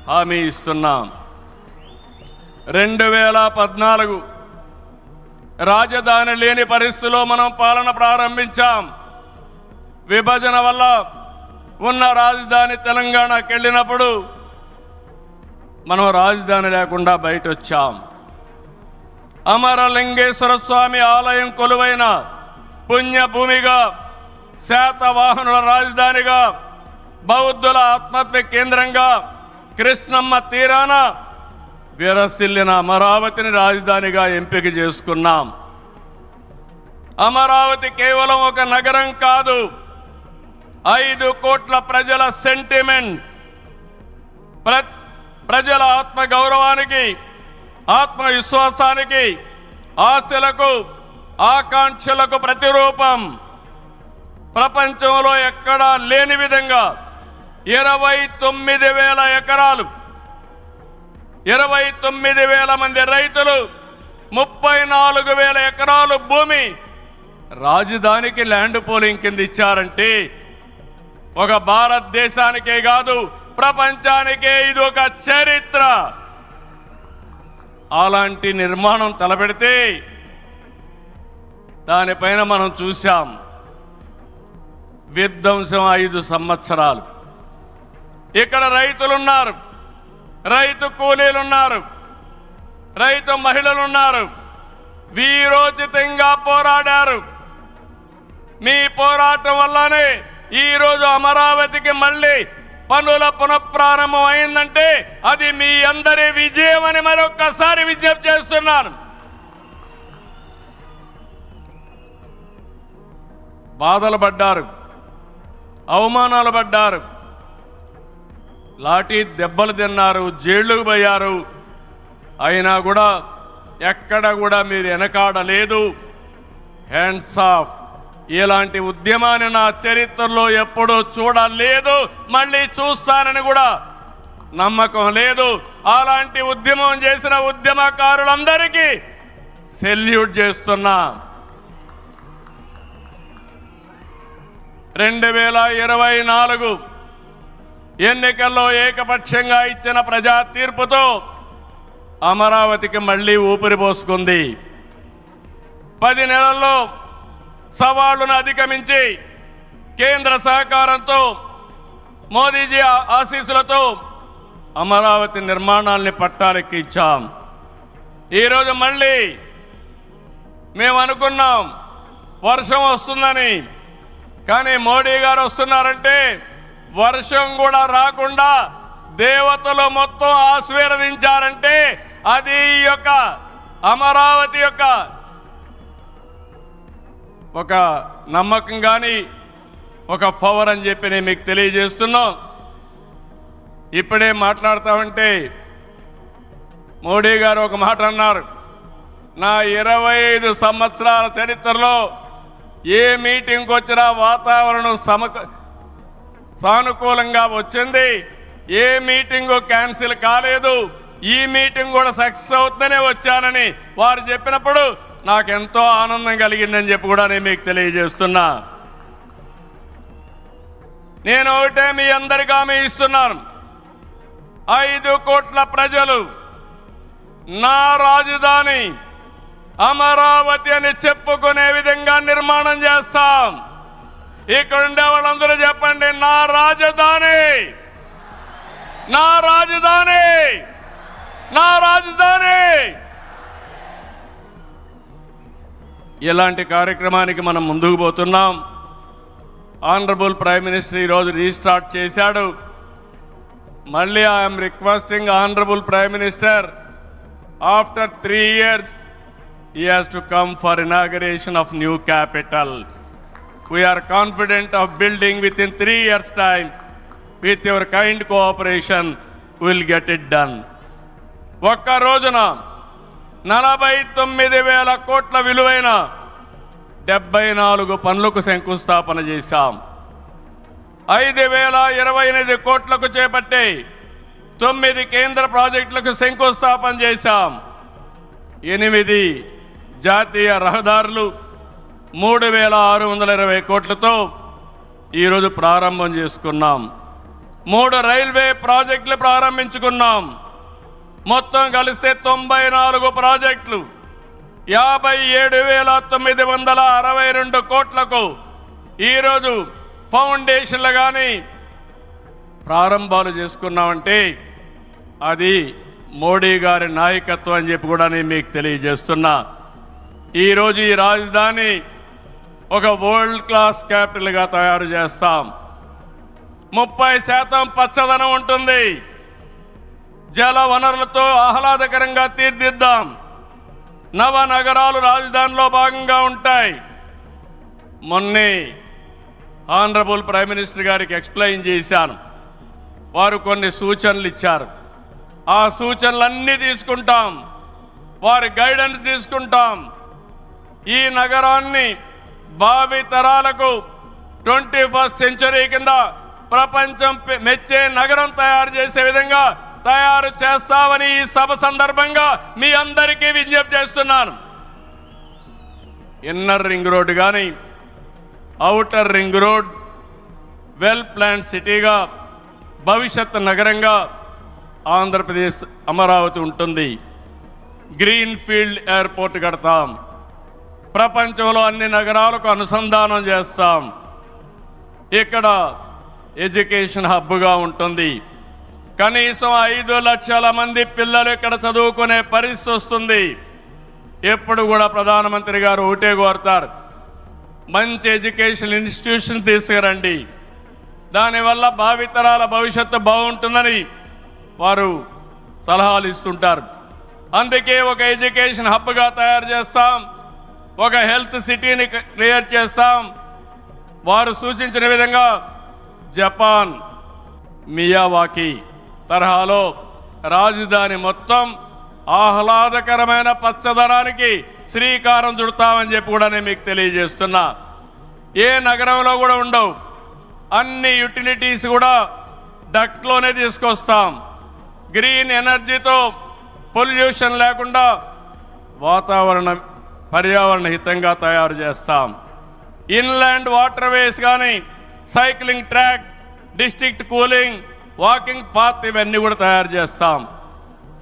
హామీ ఇస్తున్నాం. 2014 రాజధాని లేని పరిస్థితిలో మనం పాలన ప్రారంభించాం. విభజన వల్ల ఉన్న రాజధాని తెలంగాణకి వెళ్ళినప్పుడు మనం రాజధాని లేకుండా బయట వచ్చాం. అమరలింగేశ్వర స్వామి ఆలయం కొలువైన పుణ్యభూమిగా, శాతవాహనుల రాజధానిగా, బౌద్ధుల ఆత్మహత్య కేంద్రంగా, కృష్ణమ్మ తీరాన విరసిల్లిన అమరావతిని రాజధానిగా ఎంపిక చేసుకున్నాం. అమరావతి కేవలం ఒక నగరం కాదు, 5 కోట్ల ప్రజల సెంటిమెంట్, ప్రజల ఆత్మ గౌరవానికి, ఆత్మవిశ్వాసానికి, ఆశలకు, ఆకాంక్షలకు ప్రతిరూపం. ప్రపంచంలో ఎక్కడా లేని విధంగా 29,000 ఎకరాలు, 29,000 మంది రైతులు, 34,000 ఎకరాలు భూమి రాజధానికి ల్యాండ్ పోలింగ్ కింద ఇచ్చారంటే ఒక భారతదేశానికే కాదు, ప్రపంచానికే ఇది ఒక చరిత్ర. అలాంటి నిర్మాణం తలపెడితే దానిపైన మనం చూసాం విధ్వంసం 5 సంవత్సరాలు. ఇక్కడ రైతులున్నారు, రైతు కూలీలున్నారు, రైతు మహిళలున్నారు, వీరోచితంగా పోరాడారు. మీ పోరాటం వల్లనే ఈరోజు అమరావతికి మళ్ళీ పనుల పునఃప్రారంభం అయిందంటే అది మీ అందరి విజయం అని మరొక్కసారి విజ్ఞప్తి చేస్తున్నాను. బాధలు పడ్డారు, అవమానాలు పడ్డారు, లాఠీ దెబ్బలు తిన్నారు, జైళ్ళకు పోయారు. అయినా కూడా ఎక్కడ కూడా మీరు వెనకాడలేదు. Hands of. ఇలాంటి ఉద్యమాన్ని నా చరిత్రలో ఎప్పుడూ చూడలేదు, మళ్ళీ చూస్తానని కూడా నమ్మకం లేదు. అలాంటి ఉద్యమం చేసిన ఉద్యమకారులందరికీ సెల్యూట్ చేస్తున్నా. 2024 ఎన్నికల్లో ఏకపక్షంగా ఇచ్చిన ప్రజా తీర్పుతో అమరావతికి మళ్ళీ ఊపిరి పోసుకుంది. 10 నెలల్లో సవాళ్లను అధిగమించి కేంద్ర సహకారంతో మోదీజీ ఆశీస్సులతో అమరావతి నిర్మాణాల్ని పట్టాలెక్కించాం. ఈరోజు మళ్ళీ మేము అనుకున్నాం వర్షం వస్తుందని, కానీ మోడీ గారు వస్తున్నారంటే వర్షం కూడా రాకుండా దేవతలు మొత్తం ఆశీర్వదించారంటే అది ఈ యొక్క అమరావతి యొక్క ఒక నమ్మకం కానీ ఒక పవర్ అని చెప్పి నేను మీకు తెలియజేస్తున్నాం. ఇప్పుడే మాట్లాడతామంటే మోడీ గారు ఒక మాట అన్నారు, నా 25 సంవత్సరాల చరిత్రలో ఏ మీటింగ్కి వచ్చినా వాతావరణం సానుకూలంగా వచ్చింది, ఏ మీటింగు క్యాన్సిల్ కాలేదు, ఈ మీటింగ్ కూడా సక్సెస్ అవుతుందనే వచ్చానని వారు చెప్పినప్పుడు నాకెంతో ఆనందం కలిగిందని చెప్పి కూడా నేను మీకు తెలియజేస్తున్నా. నేను ఒకటే మీ అందరికీ హామీ ఇస్తున్నాను, 5 కోట్ల ప్రజలు నా రాజధాని అమరావతి అని చెప్పుకునే విధంగా నిర్మాణం చేస్తాం. ఇక్కడ ఉండే వాళ్ళందరూ చెప్పండి, నా రాజధాని, నా రాజధాని, నా రాజధాని. ఇలాంటి కార్యక్రమానికి మనం ముందుకు పోతున్నాం. ఆనరబుల్ ప్రైమ్ మినిస్టర్ ఈరోజు రీస్టార్ట్ చేశాడు. మళ్ళీ I'm requesting honourable prime minister, after 3 years he has to come for inauguration of new capital. We are confident of building within 3 years time. With your kind cooperation we will get it done. ఒక్క రోజున 49,000 కోట్ల విలువైన 74 పనులకు శంకుస్థాపన చేశాం. 5,028 కోట్లకు చేపట్టి 9 కేంద్ర ప్రాజెక్టులకు శంకుస్థాపన చేశాం. 8 జాతీయ రహదారులు 3,620 కోట్లతో ఈరోజు ప్రారంభం చేసుకున్నాం. 3 రైల్వే ప్రాజెక్టులు ప్రారంభించుకున్నాం. మొత్తం కలిస్తే 94 ప్రాజెక్టులు 57,962 కోట్లకు ఈరోజు ఫౌండేషన్లు కానీ ప్రారంభాలు చేసుకున్నామంటే అది మోడీ గారి నాయకత్వం అని చెప్పి కూడా నేను మీకు తెలియజేస్తున్నా. ఈరోజు ఈ రాజధాని ఒక వరల్డ్ క్లాస్ క్యాపిటల్గా తయారు చేస్తాం. 30% పచ్చదనం ఉంటుంది. జల వనరులతో ఆహ్లాదకరంగా తీర్చిదిద్దాం. నగరాలు రాజధానిలో భాగంగా ఉంటాయి. మొన్నే ఆనరబుల్ ప్రైమ్ మినిస్టర్ గారికి ఎక్స్ప్లెయిన్ చేశాను. వారు కొన్ని సూచనలు ఇచ్చారు. ఆ సూచనలన్నీ తీసుకుంటాం, వారి గైడెన్స్ తీసుకుంటాం. ఈ నగరాన్ని భావి తరాలకు 21st సెంచరీ కింద ప్రపంచం మెచ్చే నగరం తయారు చేసే విధంగా తయారు చేస్తామని ఈ సభ సందర్భంగా మీ అందరికీ విజ్ఞప్తి చేస్తున్నాను. ఇన్నర్ రింగ్ రోడ్ కానీ outer ring road well planned సిటీగా భవిష్యత్ నగరంగా ఆంధ్రప్రదేశ్ అమరావతి ఉంటుంది. గ్రీన్ ఫీల్డ్ ఎయిర్పోర్ట్ కడతాం. ప్రపంచంలో అన్ని నగరాలకు అనుసంధానం చేస్తాం. ఇక్కడ ఎడ్యుకేషన్ హబ్గా ఉంటుంది. కనీసం 5 లక్షల మంది పిల్లలు ఇక్కడ చదువుకునే పరిస్థితి వస్తుంది. ఎప్పుడు కూడా ప్రధానమంత్రి గారు ఒకటే కోరుతారు, మంచి ఎడ్యుకేషన్ ఇన్స్టిట్యూషన్ తీసుకురండి, దానివల్ల భావితరాల భవిష్యత్తు బాగుంటుందని వారు సలహాలు ఇస్తుంటారు. అందుకే ఒక ఎడ్యుకేషన్ హబ్గా తయారు చేస్తాం, ఒక హెల్త్ సిటీని క్రియేట్ చేస్తాం. వారు సూచించిన విధంగా జపాన్ మియావాకి తరహాలో రాజధాని మొత్తం ఆహ్లాదకరమైన పచ్చదనానికి శ్రీకారం చుడతామని చెప్పి కూడా నేను మీకు తెలియజేస్తున్నా. ఏ నగరంలో కూడా ఉండవు, అన్ని యుటిలిటీస్ కూడా డక్ట్లోనే తీసుకొస్తాం. గ్రీన్ ఎనర్జీతో పొల్యూషన్ లేకుండా పర్యావరణ హితంగా తయారు చేస్తాం. ఇన్లాండ్ వాటర్ వేస్ కానీ, cycling track, district cooling, walking path ఇవన్నీ కూడా తయారు చేస్తాం.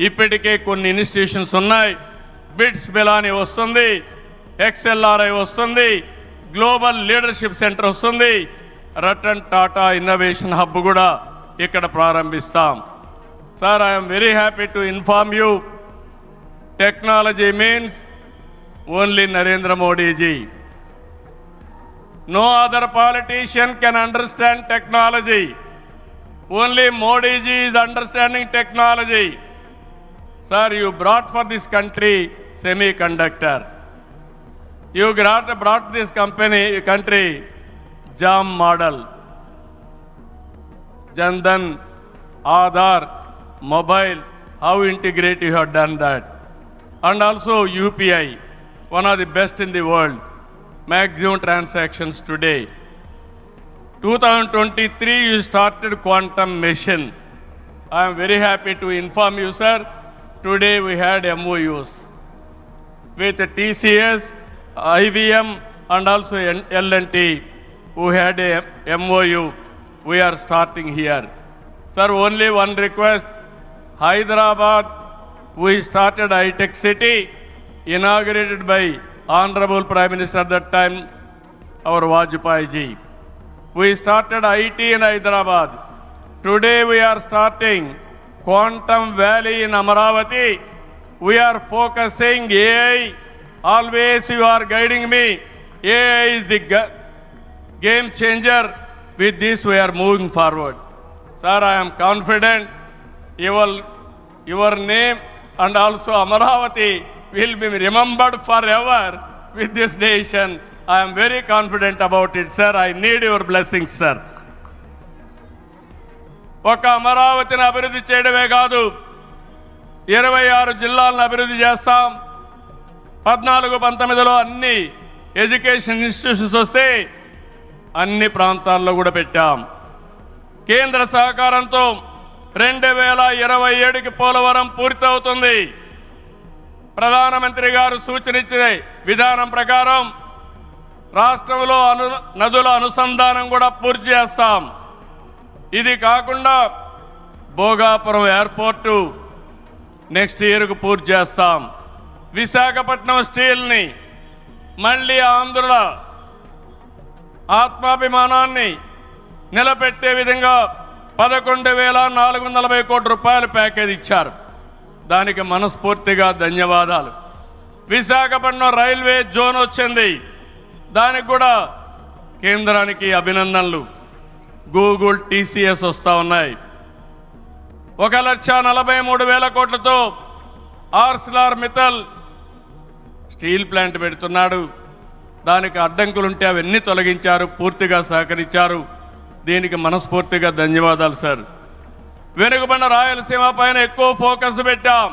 ఇప్పటికే కొన్ని ఇన్స్టిట్యూషన్స్ ఉన్నాయి. బిట్స్ బిలాని వస్తుంది, XLRI వస్తుంది, గ్లోబల్ లీడర్షిప్ సెంటర్ వస్తుంది, రతన్ టాటా ఇన్నోవేషన్ హబ్ కూడా ఇక్కడ ప్రారంభిస్తాం. Sir, I'm very happy to inform you, technology means only Narendra Modiji. No other politician can understand technology. Only Modi ji is understanding technology. Sir, you brought for this country semiconductor. You brought this country JAM model. Jandan, Aadhaar, mobile, how integrate you have done that. And also UPI, one of the best in the world. Maximum transactions today. 2023 you started quantum mission. I am very happy to inform you, sir. Today we had MOUs with TCS, IBM and also L&T who had a MOU. We are starting here. Sir, only one request. Hyderabad, we started high-tech city inaugurated by Honorable Prime Minister at that time, our Vajpayee ji. We started IT in Hyderabad. Today we are starting Quantum Valley in Amaravati. We are focusing AI. Always you are guiding me. AI is the game changer. With this we are moving forward. Sir, I am confident your name and also Amaravati will be remembered forever with this nation. I am very confident about it, sir. I need your blessings, sir. ఒక అమరావతిని అభివృద్ధి చేయడమే కాదు, 26 జిల్లాలను అభివృద్ధి చేస్తాం. 14-19లో అన్ని education institutions వస్తే అన్ని ప్రాంతాల్లో కూడా పెట్టాం. కేంద్ర సహకారంతో 2027కి పోలవరం పూర్తవుతుంది. ప్రధానమంత్రి గారు సూచనిచ్చే విధానం ప్రకారం రాష్ట్రంలో నదుల అనుసంధానం కూడా పూర్తి చేస్తాం. ఇది కాకుండా భోగాపురం ఎయిర్పోర్టు నెక్స్ట్ ఇయర్కు పూర్తి చేస్తాం. విశాఖపట్నం స్టీల్ని మళ్ళీ ఆంధ్రుల ఆత్మాభిమానాన్ని నిలబెట్టే విధంగా 11,440 కోట్ల రూపాయల ప్యాకేజ్ ఇచ్చారు. దానికి మనస్ఫూర్తిగా ధన్యవాదాలు. విశాఖపట్నం రైల్వే జోన్ వచ్చింది, దానికి కూడా కేంద్రానికి అభినందనలు. గూగుల్, TCS వస్తూ ఉన్నాయి. 1,43,000 కోట్లతో ఆర్సిలార్ మిత్తల్ స్టీల్ ప్లాంట్ పెడుతున్నాడు. దానికి అడ్డంకులుంటే అవన్నీ తొలగించారు, పూర్తిగా సహకరించారు. దీనికి మనస్ఫూర్తిగా ధన్యవాదాలు సార్. వెనుకబడిన రాయలసీమ పైన ఎక్కువ ఫోకస్ పెట్టాం.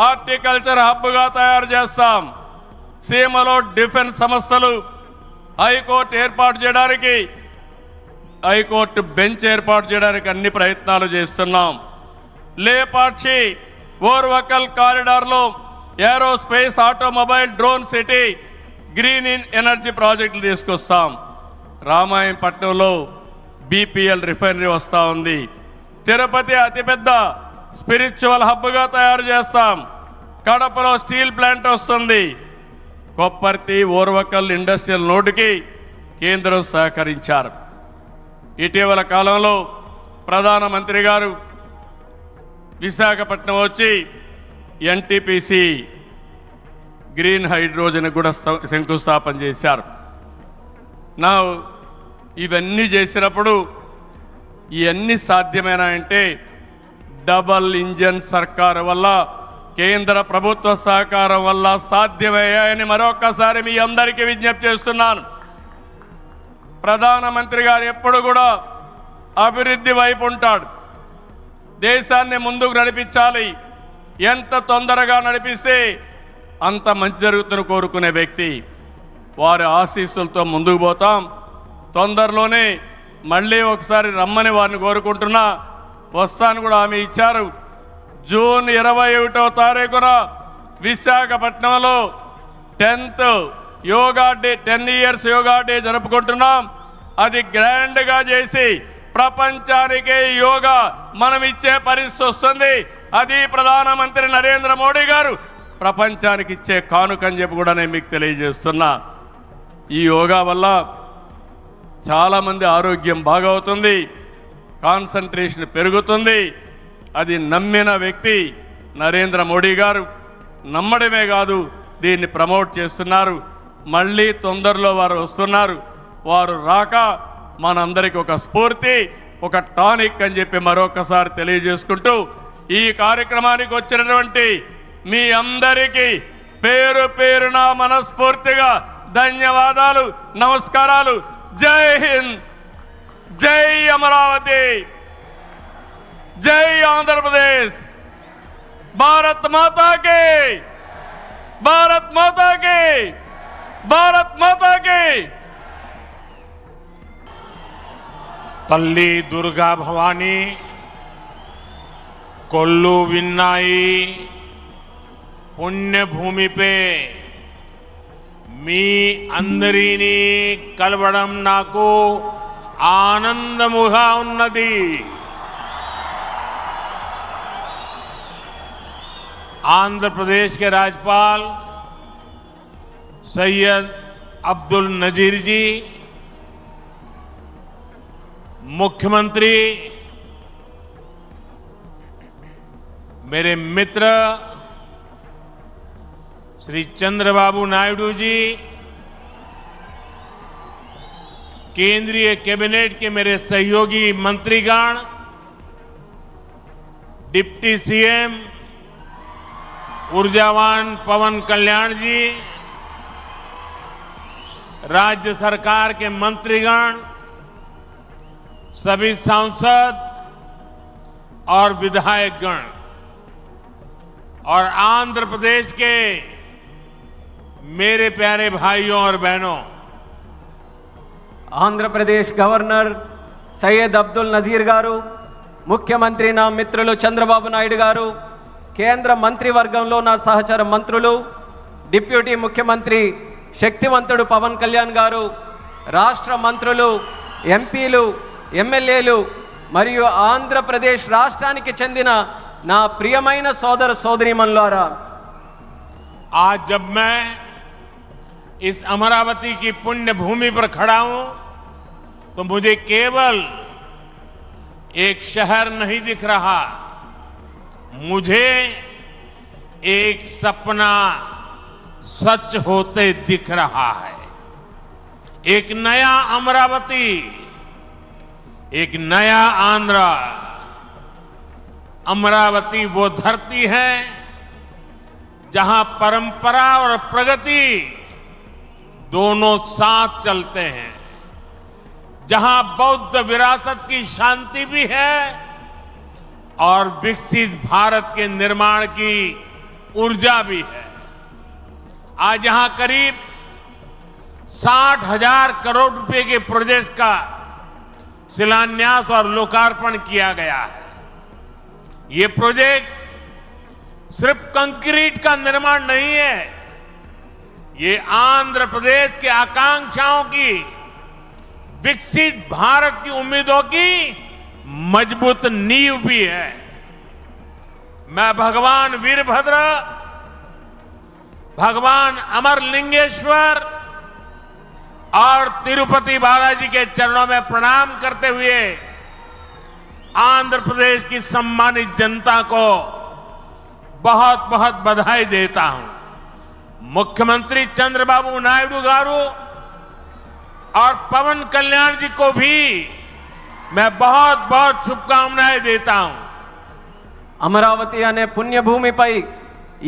హార్టికల్చర్ హబ్గా తయారు చేస్తాం. సీమలో డిఫెన్స్ సంస్థలు, హైకోర్టు ఏర్పాటు చేయడానికి, హైకోర్టు బెంచ్ ఏర్పాటు చేయడానికి అన్ని ప్రయత్నాలు చేస్తున్నాం. లేపాక్షి ఓర్వకల్ కారిడార్లో aerospace, automobile, drone city, green energy ప్రాజెక్టులు తీసుకొస్తాం. రామాయంపట్నంలో BPL రిఫైనరీ వస్తూ ఉంది. తిరుపతి అతిపెద్ద స్పిరిచువల్ హబ్గా తయారు చేస్తాం. కడపలో స్టీల్ ప్లాంట్ వస్తుంది. కొప్పర్తి ఓర్వకల్ ఇండస్ట్రియల్ నోటుకి కేంద్రం సహకరించారు. ఇటీవల కాలంలో ప్రధానమంత్రి గారు విశాఖపట్నం వచ్చి ఎన్టీపీసీ గ్రీన్ హైడ్రోజన్ కూడా శంకుస్థాపన చేశారు. నా ఇవన్నీ చేసినప్పుడు ఇవన్నీ సాధ్యమేనా డబల్ ఇంజన్ సర్కారు వల్ల, కేంద్ర ప్రభుత్వ సహకారం వల్ల సాధ్యమయ్యాయని మరొక్కసారి మీ అందరికీ విజ్ఞప్తి చేస్తున్నాను. ప్రధానమంత్రి గారు ఎప్పుడు కూడా అభివృద్ధి వైపు ఉంటాడు. దేశాన్ని ముందుకు నడిపించాలి. ఎంత తొందరగా నడిపిస్తే అంత మంచి జరుగుతున్న కోరుకునే వ్యక్తి. వారి ఆశీస్సులతో ముందుకు పోతాం. తొందరలోనే మళ్ళీ ఒకసారి రమ్మని వారిని కోరుకుంటున్నా. వస్తాను కూడా హామీ ఇచ్చారు. జూన్ 21వ తారీఖున విశాఖపట్నంలో 10th yoga day, 10 years yoga day జరుపుకుంటున్నాం. అది గ్రాండ్గా చేసి ప్రపంచానికే యోగా మనం ఇచ్చే పరిస్థితి వస్తుంది. అది ప్రధానమంత్రి నరేంద్ర మోడీ గారు ప్రపంచానికి ఇచ్చే కానుకని చెప్పి కూడా నేను మీకు తెలియజేస్తున్నా. ఈ యోగా వల్ల చాలామంది ఆరోగ్యం బాగవుతుంది, కాన్సంట్రేషన్ పెరుగుతుంది. అది నమ్మిన వ్యక్తి నరేంద్ర మోడీ గారు. నమ్మడమే కాదు, దీన్ని ప్రమోట్ చేస్తున్నారు. మళ్ళీ తొందరలో వారు వస్తున్నారు. వారు రాక మనందరికీ ఒక స్ఫూర్తి, ఒక టానిక్ అని చెప్పి మరొకసారి తెలియజేసుకుంటూ ఈ కార్యక్రమానికి వచ్చినటువంటి మీ అందరికీ పేరు పేరున మనస్ఫూర్తిగా ధన్యవాదాలు, నమస్కారాలు. జై హింద్, జై అమరావతి, జై ఆంధ్రప్రదేశ్, భారత్ మాతా కి, భారత్ మాతా కి, భారత్ మాతా కి. తల్లి దుర్గా భవానీ, కొల్లు విన్నాయి పుణ్యభూమి పే మీ అందరినీ కలవడం నాకు ఆనందముగా ఉన్నది. आंध्र प्रदेश के राज्यपाल सैयद अब्दुल नजीर जी, मुख्यमंत्री मेरे मित्र श्री चंद्रबाबू नायडू जी, केंद्रीय कैबिनेट के मेरे सहयोगी मंत्रीगण, डिप्टी सीएम ऊर्जावान पवन कल्याण जी, राज्य सरकार के मंत्रीगण, सभी सांसद और विधायकगण और आंध्र प्रदेश के मेरे प्यारे भाइयों और बहनों, ఆంధ్రప్రదేశ్ గవర్నర్ సయ్యద్ అబ్దుల్ నజీర్ గారు, ముఖ్యమంత్రి నా మిత్రులు చంద్రబాబు నాయుడు గారు, కేంద్ర మంత్రివర్గంలో నా సహచర మంత్రులు, డిప్యూటీ ముఖ్యమంత్రి శక్తివంతుడు పవన్ కళ్యాణ్ గారు, రాష్ట్ర మంత్రులు, ఎంపీలు, ఎమ్మెల్యేలు మరియు ఆంధ్రప్రదేశ్ రాష్ట్రానికి చెందిన నా ప్రియమైన సోదర సోదరీమణులారా, आज जब मैं इस अमरावती की पुण्य भूमि पर खड़ा हूं तो मुझे केवल एक शहर नहीं दिख रहा, मुझे एक सपना सच होते दिख रहा है। एक नया अमरावती, एक नया आंध्र। अमरावती वो धरती है जहां परंपरा और प्रगति दोनों साथ चलते हैं, जहां बौद्ध विरासत की शांति भी है और विकसित भारत के निर्माण की ऊर्जा भी है। आज यहां करीब 60,000 करोड़ रुपए के प्रोजेक्ट का शिलान्यास और लोकार्पण किया गया है। ये प्रोजेक्ट सिर्फ कंक्रीट का निर्माण नहीं है, ये आंध्र प्रदेश के आकांक्षाओं की, विकसित भारत की उम्मीदों की मजबूत नींव भी है। मैं भगवान वीरभद्र भगवान अमरलिंगेश्वर और तिरुपति बालाजी के चरणों में प्रणाम करते हुए आंध्र प्रदेश की सम्मानित जनता को बहुत बहुत बधाई देता हूं। मुख्यमंत्री चंद्रबाबू नायडू गारू और पवन कल्याण जी को भी मैं बहुत बहुत शुभकामनाएं देता हूं। అమరావతి అనే పుణ్యభూమిపై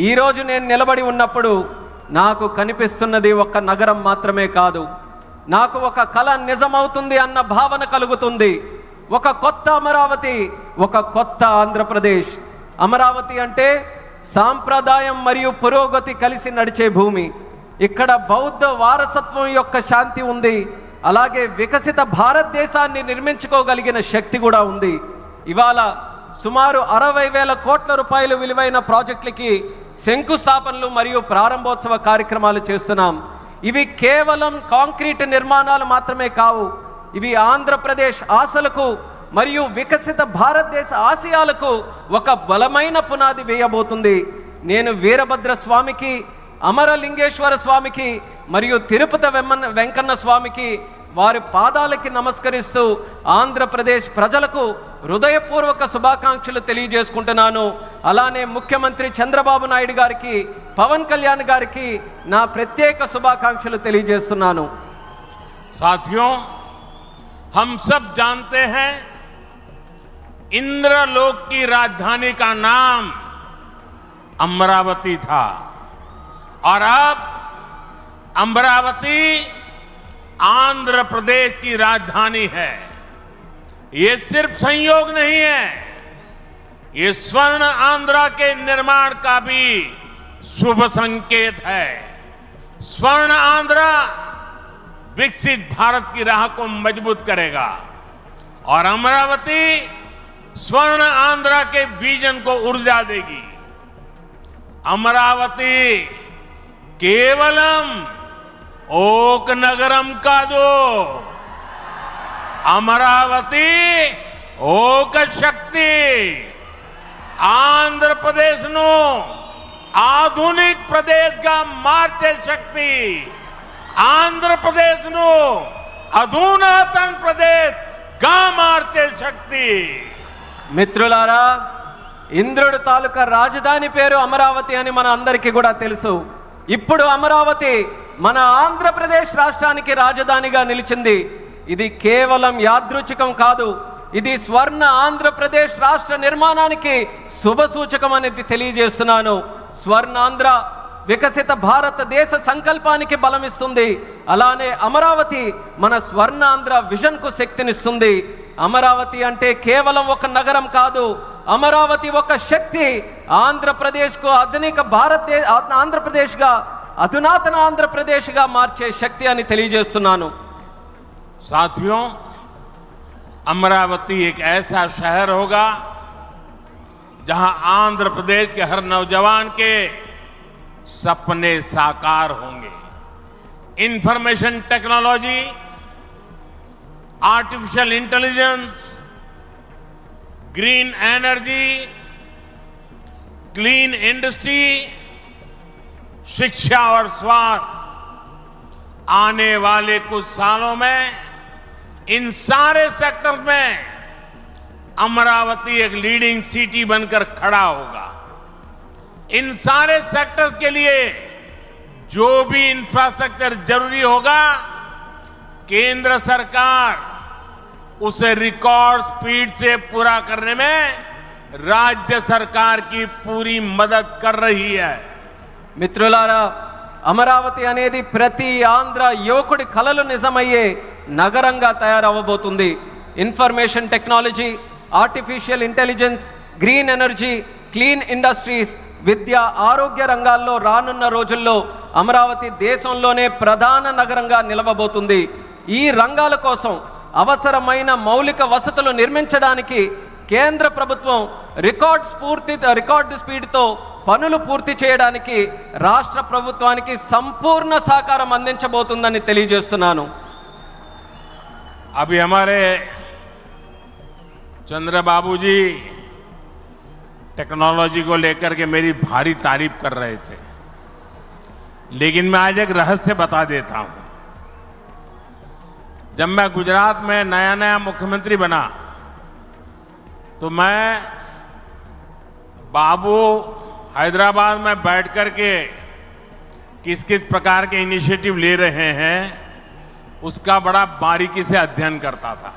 ఈరోజు నేను నిలబడి ఉన్నప్పుడు నాకు కనిపిస్తున్నది ఒక నగరం మాత్రమే కాదు, నాకు ఒక కళ నిజమవుతుంది అన్న భావన కలుగుతుంది. ఒక కొత్త అమరావతి, ఒక కొత్త ఆంధ్రప్రదేశ్. అమరావతి అంటే సాంప్రదాయం మరియు పురోగతి కలిసి నడిచే భూమి. ఇక్కడ బౌద్ధ వారసత్వం యొక్క శాంతి ఉంది, అలాగే వికసిత భారతదేశాన్ని నిర్మించుకోగలిగిన శక్తి కూడా ఉంది. ఇవాళ సుమారు 60,000 కోట్ల రూపాయలు విలువైన ప్రాజెక్టులకి శంకుస్థాపనలు మరియు ప్రారంభోత్సవ కార్యక్రమాలు చేస్తున్నాం. ఇవి కేవలం కాంక్రీట్ నిర్మాణాలు మాత్రమే కావు, ఇవి ఆంధ్రప్రదేశ్ ఆశలకు మరియు వికసిత భారతదేశ ఆశయాలకు ఒక బలమైన పునాది వేయబోతుంది. నేను వీరభద్ర స్వామికి, అమరలింగేశ్వర స్వామికి మరియు తిరుపతి వెంకన్న స్వామికి వారి పాదాలకి నమస్కరిస్తూ ఆంధ్రప్రదేశ్ ప్రజలకు హృదయపూర్వక శుభాకాంక్షలు తెలియజేసుకుంటున్నాను. అలానే ముఖ్యమంత్రి చంద్రబాబు నాయుడు గారికి, పవన్ కళ్యాణ్ గారికి నా ప్రత్యేక శుభాకాంక్షలు తెలియజేస్తున్నాను. साथियों, हम सब जानते हैं इंद्रलोक की राजधानी का नाम अमरावती था और अब अमरावती आंध्र प्रदेश की राजधानी है। ये सिर्फ संयोग नहीं है, ये स्वर्ण आंध्रा के निर्माण का भी शुभ संकेत है। स्वर्ण आंध्रा विकसित भारत की राह को मजबूत करेगा और अमरावती स्वर्ण आंध्रा के विजन को ऊर्जा देगी। अमरावती केवलम ओक नगरम का दो, अमरावती ओक शक्ति आंध्र प्रदेश नो आधुनिक प्रदेश का मार्चे शक्ति आंध्र प्रदेश नो अधुनातन प्रदेश గా మార్చే శక్తి. మిత్రులారా, ఇంద్రుడు తాలూకా రాజధాని పేరు అమరావతి అని మన అందరికీ కూడా తెలుసు. ఇప్పుడు అమరావతి మన ఆంధ్రప్రదేశ్ రాష్ట్రానికి రాజధానిగా నిలిచింది. ఇది కేవలం యాదృచ్ఛికం కాదు, ఇది స్వర్ణ ఆంధ్రప్రదేశ్ రాష్ట్ర నిర్మాణానికి శుభ సూచకం అనేది తెలియజేస్తున్నాను. స్వర్ణాంధ్ర వికసిత భారతదేశ సంకల్పానికి బలమిస్తుంది. అలానే అమరావతి మన స్వర్ణాంధ్ర విజన్కు శక్తినిస్తుంది. అమరావతి అంటే కేవలం ఒక నగరం కాదు, అమరావతి ఒక శక్తి. ఆంధ్రప్రదేశ్కు ఆంధ్రప్రదేశ్గా అధునాతన ఆంధ్రప్రదేశ్గా మార్చే శక్తి అని తెలియజేస్తున్నాను. साथियों, अमरावती एक ऐसा शहर होगा जहां आंध्र प्रदेश के हर नौजवान के सपने साकार होंगे। Information technology, artificial intelligence, green energy, clean industry, शिक्षा और स्वास्थ्य, आने वाले कुछ सालों में इन सारे सेक्टर्स में अमरावती एक लीडिंग सिटी बनकर खड़ा होगा। इन सारे सेक्टर्स के लिए जो भी इंफ्रास्ट्रक्चर जरूरी होगा, केंद्र सरकार उसे रिकॉर्ड स्पीड से पूरा करने में राज्य सरकार की पूरी मदद कर रही है. మిత్రులారా, అమరావతి అనేది ప్రతి ఆంధ్ర యువకుడి కలలు నిజమయ్యే నగరంగా తయారవబోతుంది. Information technology, artificial intelligence, green energy, clean industries, విద్య, ఆరోగ్య రంగాల్లో రానున్న రోజుల్లో అమరావతి దేశంలోనే ప్రధాన నగరంగా నిలవబోతుంది. ఈ రంగాల కోసం అవసరమైన మౌలిక వసతులు నిర్మించడానికి కేంద్ర ప్రభుత్వం రికార్డ్ స్పీడ్తో పనులు పూర్తి చేయడానికి రాష్ట్ర ప్రభుత్వానికి సంపూర్ణ సహకారం అందించబోతుందని తెలియజేస్తున్నాను. अभी हमारे चंद्रबाबू जी टेक्नोलॉजी को लेकर के मेरी भारी तारीफ कर रहे थे. लेकिन मैं आज एक रहस्य बता देता हूं। जब मैं गुजरात में नया नया मुख्यमंत्री बना तो मैं बाबू हैदराबाद में बैठ कर के किस किस प्रकार के इनिशिएटिव ले रहे हैं उसका बड़ा बारीकी से अध्ययन करता था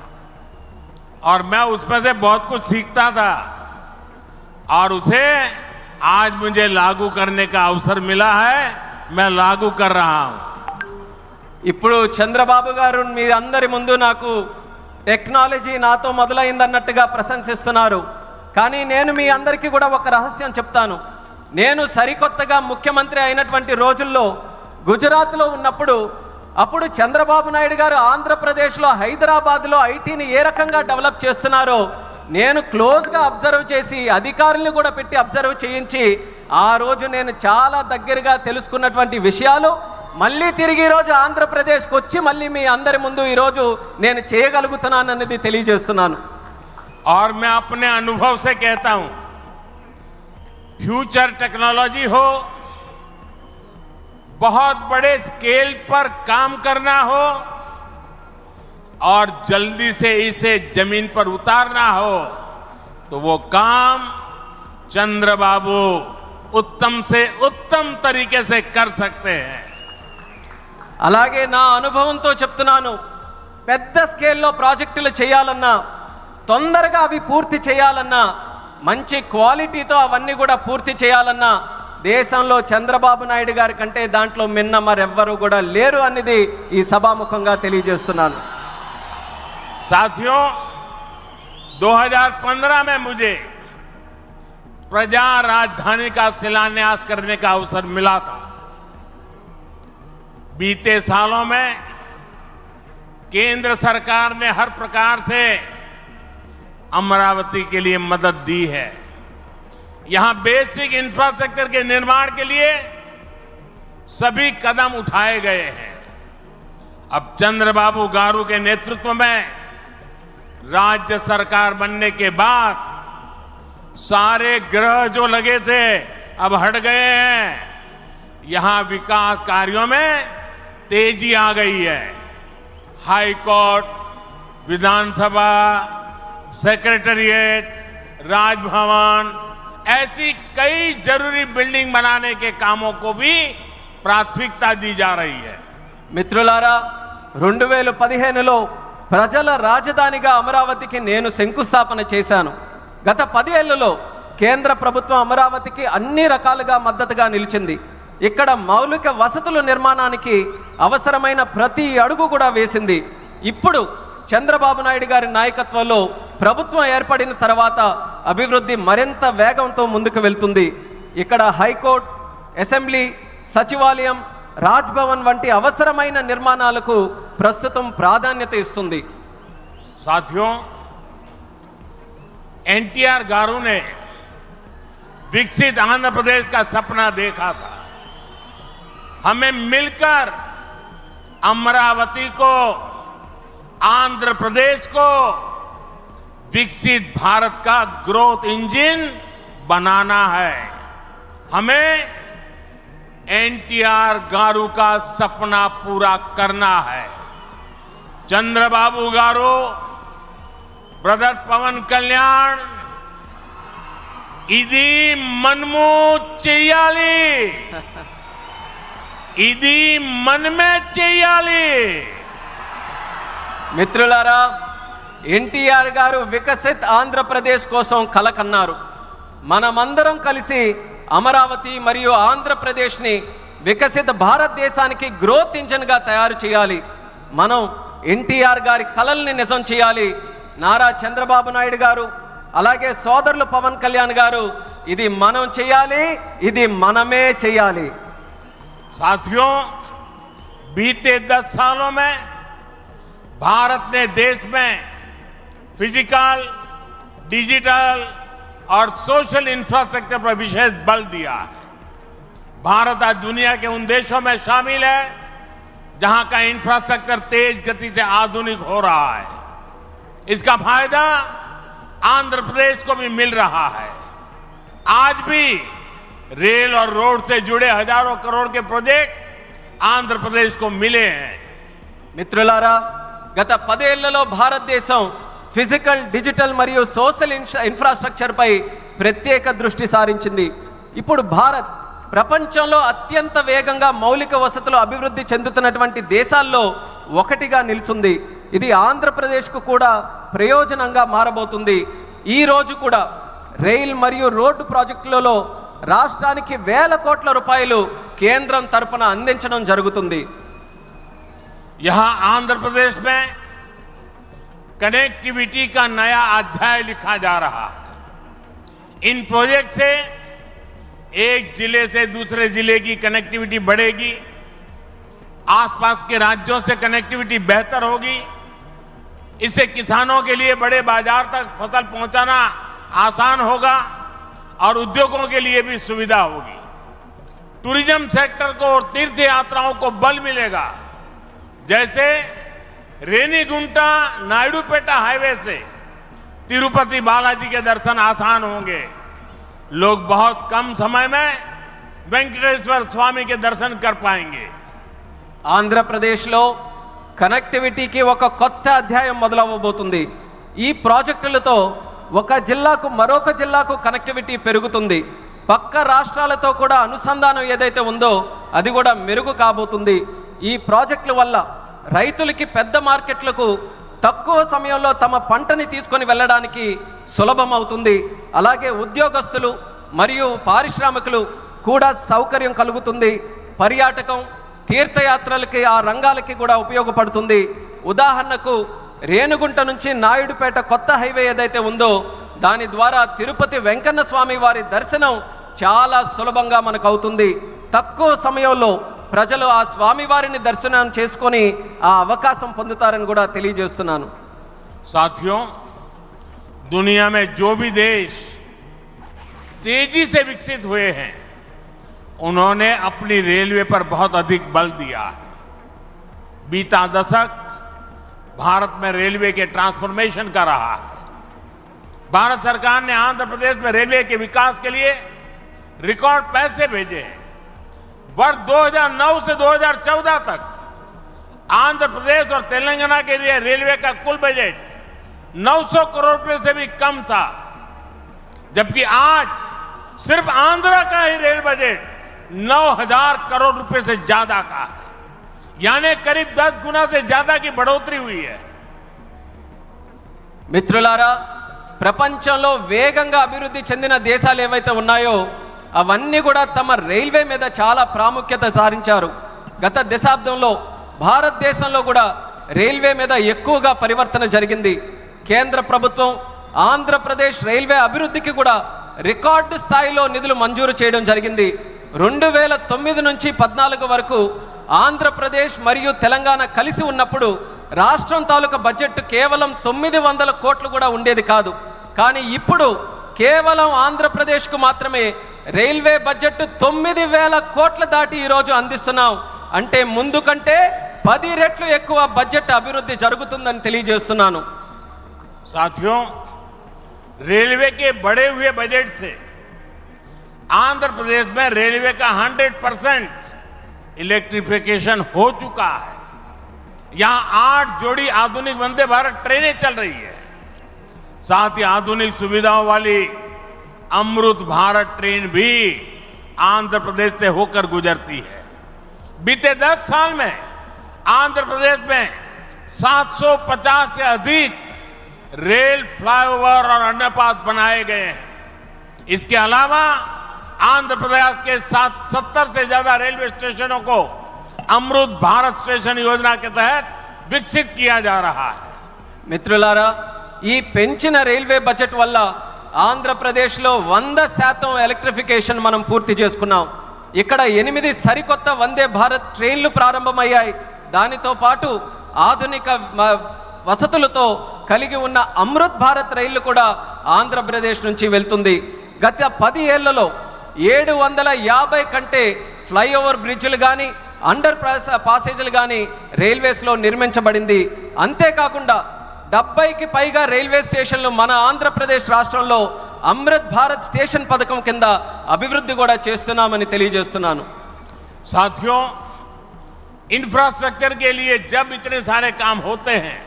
और मैं उसमें से बहुत कुछ सीखता था और उसे आज मुझे लागू करने का अवसर मिला है। मैं लागू कर रहा हूं। ఇప్పుడు చంద్రబాబు గారు మీ అందరి ముందు నాకు టెక్నాలజీ నాతో మొదలైందన్నట్టుగా ప్రశంసిస్తున్నారు. కానీ నేను మీ అందరికీ కూడా ఒక రహస్యం చెప్తాను. నేను సరికొత్తగా ముఖ్యమంత్రి అయినటువంటి రోజుల్లో గుజరాత్లో ఉన్నప్పుడు అప్పుడు చంద్రబాబు నాయుడు గారు ఆంధ్రప్రదేశ్లో హైదరాబాద్లో ఐటీని ఏ రకంగా డెవలప్ చేస్తున్నారో నేను క్లోజ్గా అబ్జర్వ్ చేసి అధికారులను కూడా పెట్టి అబ్జర్వ్ చేయించి ఆ రోజు నేను చాలా దగ్గరగా తెలుసుకున్నటువంటి విషయాలు మళ్ళీ తిరిగి ఈరోజు ఆంధ్రప్రదేశ్కి వచ్చి మళ్ళీ మీ అందరి ముందు ఈరోజు నేను చేయగలుగుతున్నానన్నది తెలియజేస్తున్నాను. और मैं अपने अनुभव से कहता हूं, फ्यूचर टेक्नोलॉजी हो, बहुत बड़े स्केल पर काम करना हो और जल्दी से इसे जमीन पर उतारना हो तो वो काम चंद्रबाबू उत्तम से उत्तम तरीके से कर सकते हैं. అలాగే నా అనుభవంతో చెప్తున్నాను. పెద్ద స్కేల్లో ప్రాజెక్టులు చేయాలన్నా తొందరగా అవి పూర్తి చేయాలన్నా మంచి క్వాలిటీతో అవన్నీ కూడా పూర్తి చేయాలన్నా దేశంలో చంద్రబాబు నాయుడు గారి కంటే దాంట్లో మిన్న మరెవ్వరూ కూడా లేరు అనేది ఈ సభాముఖంగా తెలియజేస్తున్నాను. साथियों, 2015 में मुझे प्रजा राजधानी का शिलान्यास करने का अवसर मिला था. बीते सालों में केंद्र सरकार ने हर प्रकार से अमरावती के लिए मदद दी है. यहां बेसिक इंफ्रास्ट्रक्चर के निर्माण के लिए सभी कदम उठाए गए हैं. अब चंद्रबाबू गारू के नेतृत्व में राज्य सरकार बनने के बाद सारे ग्रह जो लगे थे अब हट गए हैं. यहां विकास कार्यों में तेजी आ गई है. हाई कोर्ट, विधानसभा, सेक्रेटेरिएट, राजभवन ऐसी कई जरूरी बिल्डिंग बनाने के कामों को भी प्राथमिकता दी जा रही है. మిత్రులారా, 2015లో ప్రజల రాజధానిగా అమరావతికి నేను శంకుస్థాపన చేశాను. గత 10 ఏళ్లలో కేంద్ర ప్రభుత్వం అమరావతికి అన్ని రకాలుగా మద్దతుగా నిలిచింది. ఇక్కడ మౌలిక వసతుల నిర్మాణానికి అవసరమైన ప్రతి అడుగు కూడా వేసింది. ఇప్పుడు చంద్రబాబు నాయుడు గారి నాయకత్వంలో ప్రభుత్వం ఏర్పడిన తర్వాత అభివృద్ధి మరింత వేగంతో ముందుకు వెళ్తుంది. ఇక్కడ హైకోర్టు, అసెంబ్లీ, సచివాలయం, రాజ్భవన్ వంటి అవసరమైన నిర్మాణాలకు ప్రస్తుతం ప్రాధాన్యత ఇస్తుంది. साथियों, एनटीआर गारू ने विकसित आंध्र प्रदेश का सपना देखा था. हमें मिलकर अमरावती को, आंध्र प्रदेश को विकसित भारत का ग्रोथ इंजन बनाना है. हमें एनटीआर गारू का सपना पूरा करना है. चंद्रबाबू गारू, ब्रदर पवन कल्याण, इदी मनमू चेयाली, इदी मन में चेयाली. మిత్రులారా, ఎన్టీఆర్ గారు వికసిత్ ఆంధ్రప్రదేశ్ కోసం కల కన్నారు. మనమందరం కలిసి అమరావతి మరియు ఆంధ్రప్రదేశ్ని వికసిత భారతదేశానికి గ్రోత్ ఇంజన్గా తయారు చేయాలి. మనం ఎన్టీఆర్ గారి కలల్ని నిజం చేయాలి. నారా చంద్రబాబు నాయుడు గారు అలాగే సోదరులు పవన్ కళ్యాణ్ గారు ఇది మనం చేయాలి, ఇది మనమే చేయాలి. साथियों, बीते 10 सालों में भारत ने देश में फिजिकल, डिजिटल और सोशल इंफ्रास्ट्रक्चर पर विशेष बल दिया है. भारत आज दुनिया के उन देशों में शामिल है जहां का इंफ्रास्ट्रक्चर तेज गति से आधुनिक हो रहा है. इसका फायदा आंध्र प्रदेश को भी मिल रहा है. आज भी रेल और रोड से जुड़े हजारों करोड़ के प्रोजेक्ट आंध्र प्रदेश को मिले हैं। మిత్రులారా, గత 10 ఏళ్లలో భారతదేశం ఫిజికల్, డిజిటల్ మరియు సోషల్ ఇన్ఫ్రాస్ట్రక్చర్పై ప్రత్యేక దృష్టి సారించింది. ఇప్పుడు భారత్ ప్రపంచంలో అత్యంత వేగంగా మౌలిక వసతులు అభివృద్ధి చెందుతున్నటువంటి దేశాల్లో ఒకటిగా నిలుచుంది. ఇది ఆంధ్రప్రదేశ్కు కూడా ప్రయోజనంగా మారబోతుంది. ఈ రోజు కూడా రైల్ మరియు రోడ్డు ప్రాజెక్టులలో రాష్ట్రానికి వేల కోట్ల రూపాయలు కేంద్రం తరపున అందించడం జరుగుతుంది. यहां आंध्र प्रदेश में कनेक्टिविटी का नया अध्याय लिखा जा रहा है। इन प्रोजेक्ट से एक जिले से दूसरे जिले की कनेक्टिविटी बढ़ेगी, आसपास के राज्यों से कनेक्टिविटी बेहतर होगी। इससे किसानों के लिए बड़े बाजार तक फसल पहुंचाना आसान होगा और उद्योगों के लिए भी सुविधा होगी। टूरिज्म सेक्टर को और तीर्थ यात्राओं को बल मिलेगा। जैसे रेनीगुंटा नायडूपेटा हाईवे से तिरुपति बालाजी के दर्शन आसान होंगे। लोग बहुत कम समय में वेंकटेश्वर स्वामी के दर्शन कर पाएंगे। ఆంధ్రప్రదేశ్లో కనెక్టివిటీకి ఒక కొత్త అధ్యాయం మొదలవ్వబోతుంది. ఈ ప్రాజెక్టులతో ఒక జిల్లాకు మరొక జిల్లాకు కనెక్టివిటీ పెరుగుతుంది. పక్క రాష్ట్రాలతో కూడా అనుసంధానం ఏదైతే ఉందో అది కూడా మెరుగు కాబోతుంది. ఈ ప్రాజెక్టుల వల్ల రైతులకి పెద్ద మార్కెట్లకు తక్కువ సమయంలో తమ పంటని తీసుకొని వెళ్ళడానికి సులభం అవుతుంది. అలాగే ఉద్యోగస్తులు మరియు పారిశ్రామికులు కూడా సౌకర్యం కలుగుతుంది. పర్యాటకం, తీర్థయాత్రలకి, ఆ రంగాలకి కూడా ఉపయోగపడుతుంది. ఉదాహరణకు రేణుగుంట నుంచి నాయుడుపేట కొత్త హైవే ఏదైతే ఉందో దాని ద్వారా తిరుపతి వెంకన్న స్వామి వారి దర్శనం చాలా సులభంగా మనకు అవుతుంది. తక్కువ సమయంలో ప్రజలు ఆ స్వామివారిని దర్శనం చేసుకొని ఆ అవకాశం పొందుతారని కూడా తెలియజేస్తున్నాను. साथियों, दुनिया में जो भी देश तेजी से विकसित हुए हैं उन्होंने अपनी रेलवे पर बहुत अधिक बल दिया है। बीता दशक भारत में रेलवे के ट्रांसफॉर्मेशन का रहा है। भारत सरकार ने आंध्र प्रदेश में रेलवे के विकास के लिए रिकॉर्ड पैसे भेजे हैं। वर्ष 2009 से 2014 तक आंध्र प्रदेश और तेलंगाना के लिए रेलवे का कुल बजट 900 करोड़ रुपए से भी कम था, जबकि आज सिर्फ आंध्र का ही रेल बजट 9000 करोड़ रुपए से ज्यादा का है, यानी करीब 10 गुना से ज्यादा की बढ़ोतरी हुई है। మిత్రులారా, ప్రపంచంలో వేగంగా అభివృద్ధి చెందిన దేశాలు ఏవైతే ఉన్నాయో అవన్నీ కూడా తమ రైల్వే మీద చాలా ప్రాముఖ్యత సారించారు. గత దశాబ్దంలో భారతదేశంలో కూడా రైల్వే మీద ఎక్కువగా పరివర్తన జరిగింది. కేంద్ర ప్రభుత్వం ఆంధ్రప్రదేశ్ రైల్వే అభివృద్ధికి కూడా రికార్డు స్థాయిలో నిధులు మంజూరు చేయడం జరిగింది. 2009 నుంచి 14 వరకు ఆంధ్రప్రదేశ్ మరియు తెలంగాణ కలిసి ఉన్నప్పుడు రాష్ట్రం తాలూకా బడ్జెట్ కేవలం 900 కోట్లు కూడా ఉండేది కాదు. కానీ ఇప్పుడు కేవలం ఆంధ్రప్రదేశ్కు మాత్రమే రైల్వే బడ్జెట్ 9000 కోట్ల దాటి ఈరోజు అందిస్తున్నాం. అంటే ముందు కంటే 10 రెట్లు ఎక్కువ బడ్జెట్ అభివృద్ధి జరుగుతుందని తెలియజేస్తున్నాను. साथियों, रेलवे के बढ़े हुए बजट से आंध्र प्रदेश में रेलवे का 100% इलेक्ट्रिफिकेशन हो चुका है। यहां 8 जोड़ी आधुनिक वंदे भारत ट्रेनें चल रही है। साथ ही आधुनिक सुविधाओं वाली अमृत भारत ट्रेन भी आंध्र प्रदेश से होकर गुजरती है। बीते 10 साल में आंध्र प्रदेश में 750 से अधिक रेल फ्लाईओवर और अंडरपास बनाए गए हैं। इसके अलावा आंध्र प्रदेश के 70 से ज्यादा रेलवे स्टेशनों को अमृत भारत स्टेशन योजना के तहत विकसित किया जा रहा है। మిత్రులారా, ఈ పెంచిన రైల్వే బడ్జెట్ వల్ల ఆంధ్రప్రదేశ్లో 100% ఎలక్ట్రిఫికేషన్ మనం పూర్తి చేసుకున్నాం. ఇక్కడ 8 సరికొత్త వందే భారత్ ట్రైన్లు ప్రారంభమయ్యాయి. దానితో పాటు ఆధునిక వసతులతో కలిగి ఉన్న అమృత్ భారత్ రైళ్లు కూడా ఆంధ్రప్రదేశ్ నుంచి వెళ్తుంది. గత 10 ఏళ్లలో 750 కంటే ఫ్లైఓవర్ బ్రిడ్జ్లు కానీ అండర్ పాసేజీలు కానీ రైల్వేస్లో నిర్మించబడింది. అంతేకాకుండా 70కి పైగా రైల్వే స్టేషన్లు మన ఆంధ్రప్రదేశ్ రాష్ట్రంలో అమృత్ భారత్ స్టేషన్ పథకం కింద అభివృద్ధి కూడా చేస్తున్నామని తెలియజేస్తున్నాను. साथियों, इंफ्रास्ट्रक्चर के लिए जब इतने सारे काम होते हैं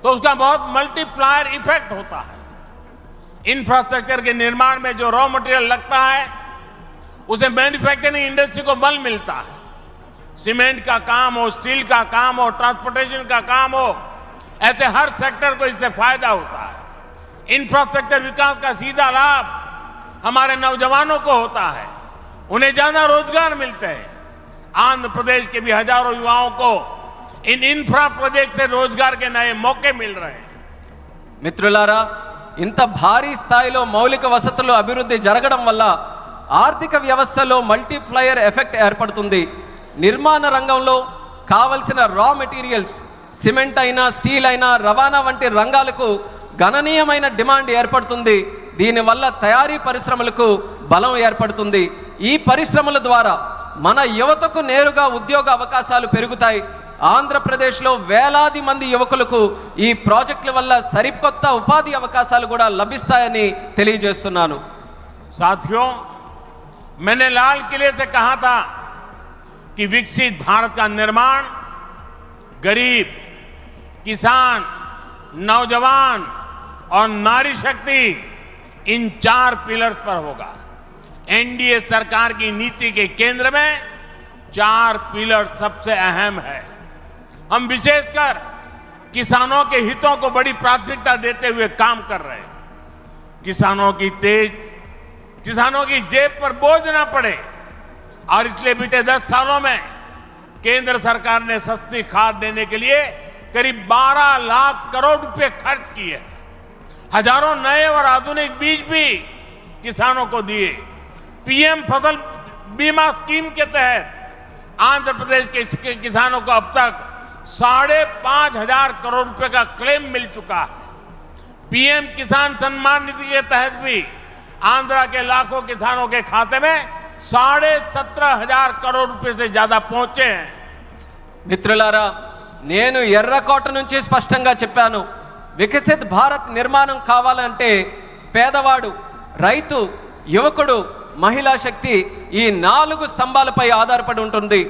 तो उसका बहुत मल्टीप्लायर इफेक्ट होता है। इंफ्रास्ट्रक्चर के निर्माण में जो रॉ मटेरियल लगता है उसे मैन्युफैक्चरिंग इंडस्ट्री को बल मिलता है। सीमेंट का काम हो, स्टील का काम हो, ट्रांसपोर्टेशन का काम हो, ऐसे हर सेक्टर को इससे फायदा होता है। इंफ्रास्ट्रक्चर विकास का सीधा लाभ हमारे नौजवानों को होता है, उन्हें ज्यादा रोजगार मिलते हैं। आंध्र प्रदेश के भी हजारों युवाओं को इन इंफ्रा प्रोजेक्ट से रोजगार के नए मौके मिल रहे हैं। మిత్రులారా, ఇంత భారీ స్థాయిలో మౌలిక వసతులు అభివృద్ధి జరగడం వల్ల ఆర్థిక వ్యవస్థలో మల్టీప్లయర్ ఎఫెక్ట్ ఏర్పడుతుంది. నిర్మాణ రంగంలో కావలసిన రా మెటీరియల్స్, సిమెంట్ అయినా, స్టీల్ అయినా, రవాణా వంటి రంగాలకు గణనీయమైన డిమాండ్ ఏర్పడుతుంది. దీనివల్ల తయారీ పరిశ్రమలకు బలం ఏర్పడుతుంది. ఈ పరిశ్రమల ద్వారా మన యువతకు నేరుగా ఉద్యోగ అవకాశాలు పెరుగుతాయి. ఆంధ్రప్రదేశ్లో వేలాది మంది యువకులకు ఈ ప్రాజెక్టుల వల్ల సరికొత్త ఉపాధి అవకాశాలు కూడా లభిస్తాయని తెలియజేస్తున్నాను. साथियों, मैंने लाल किले से कहा था कि विकसित भारत का निर्माण गरीब, किसान, नौजवान और नारी शक्ति इन 4 पिलर्स पर होगा। एनडीए सरकार की नीति के केंद्र में 4 पिलर सबसे अहम है। हम विशेषकर किसानों के हितों को बड़ी प्राथमिकता देते हुए काम कर रहे हैं। किसानों की जेब पर बोझ ना पड़े और इसलिए बीते 10 सालों में केंद्र सरकार ने सस्ती खाद देने के लिए करीब 12 लाख करोड़ रुपए खर्च किए। हजारों नए और आधुनिक बीज भी किसानों को दिए। पीएम फसल बीमा स्कीम के तहत आंध्र प्रदेश के किसानों को अब तक 5,500 करोड़ रुपए का क्लेम मिल चुका है। पीएम किसान सम्मान निधि के तहत भी आंध्रा के लाखों किसानों के खाते में 17,500 करोड़ रुपए से ज्यादा पहुंचे हैं। మిత్రులారా, నేను ఎర్రకోట నుంచి స్పష్టంగా చెప్పాను, వికసిత్ భారత్ నిర్మాణం కావాలంటే పేదవాడు, రైతు, యువకుడు, మహిళా శక్తి ఈ 4 స్తంభాలపై ఆధారపడి ఉంటుంది.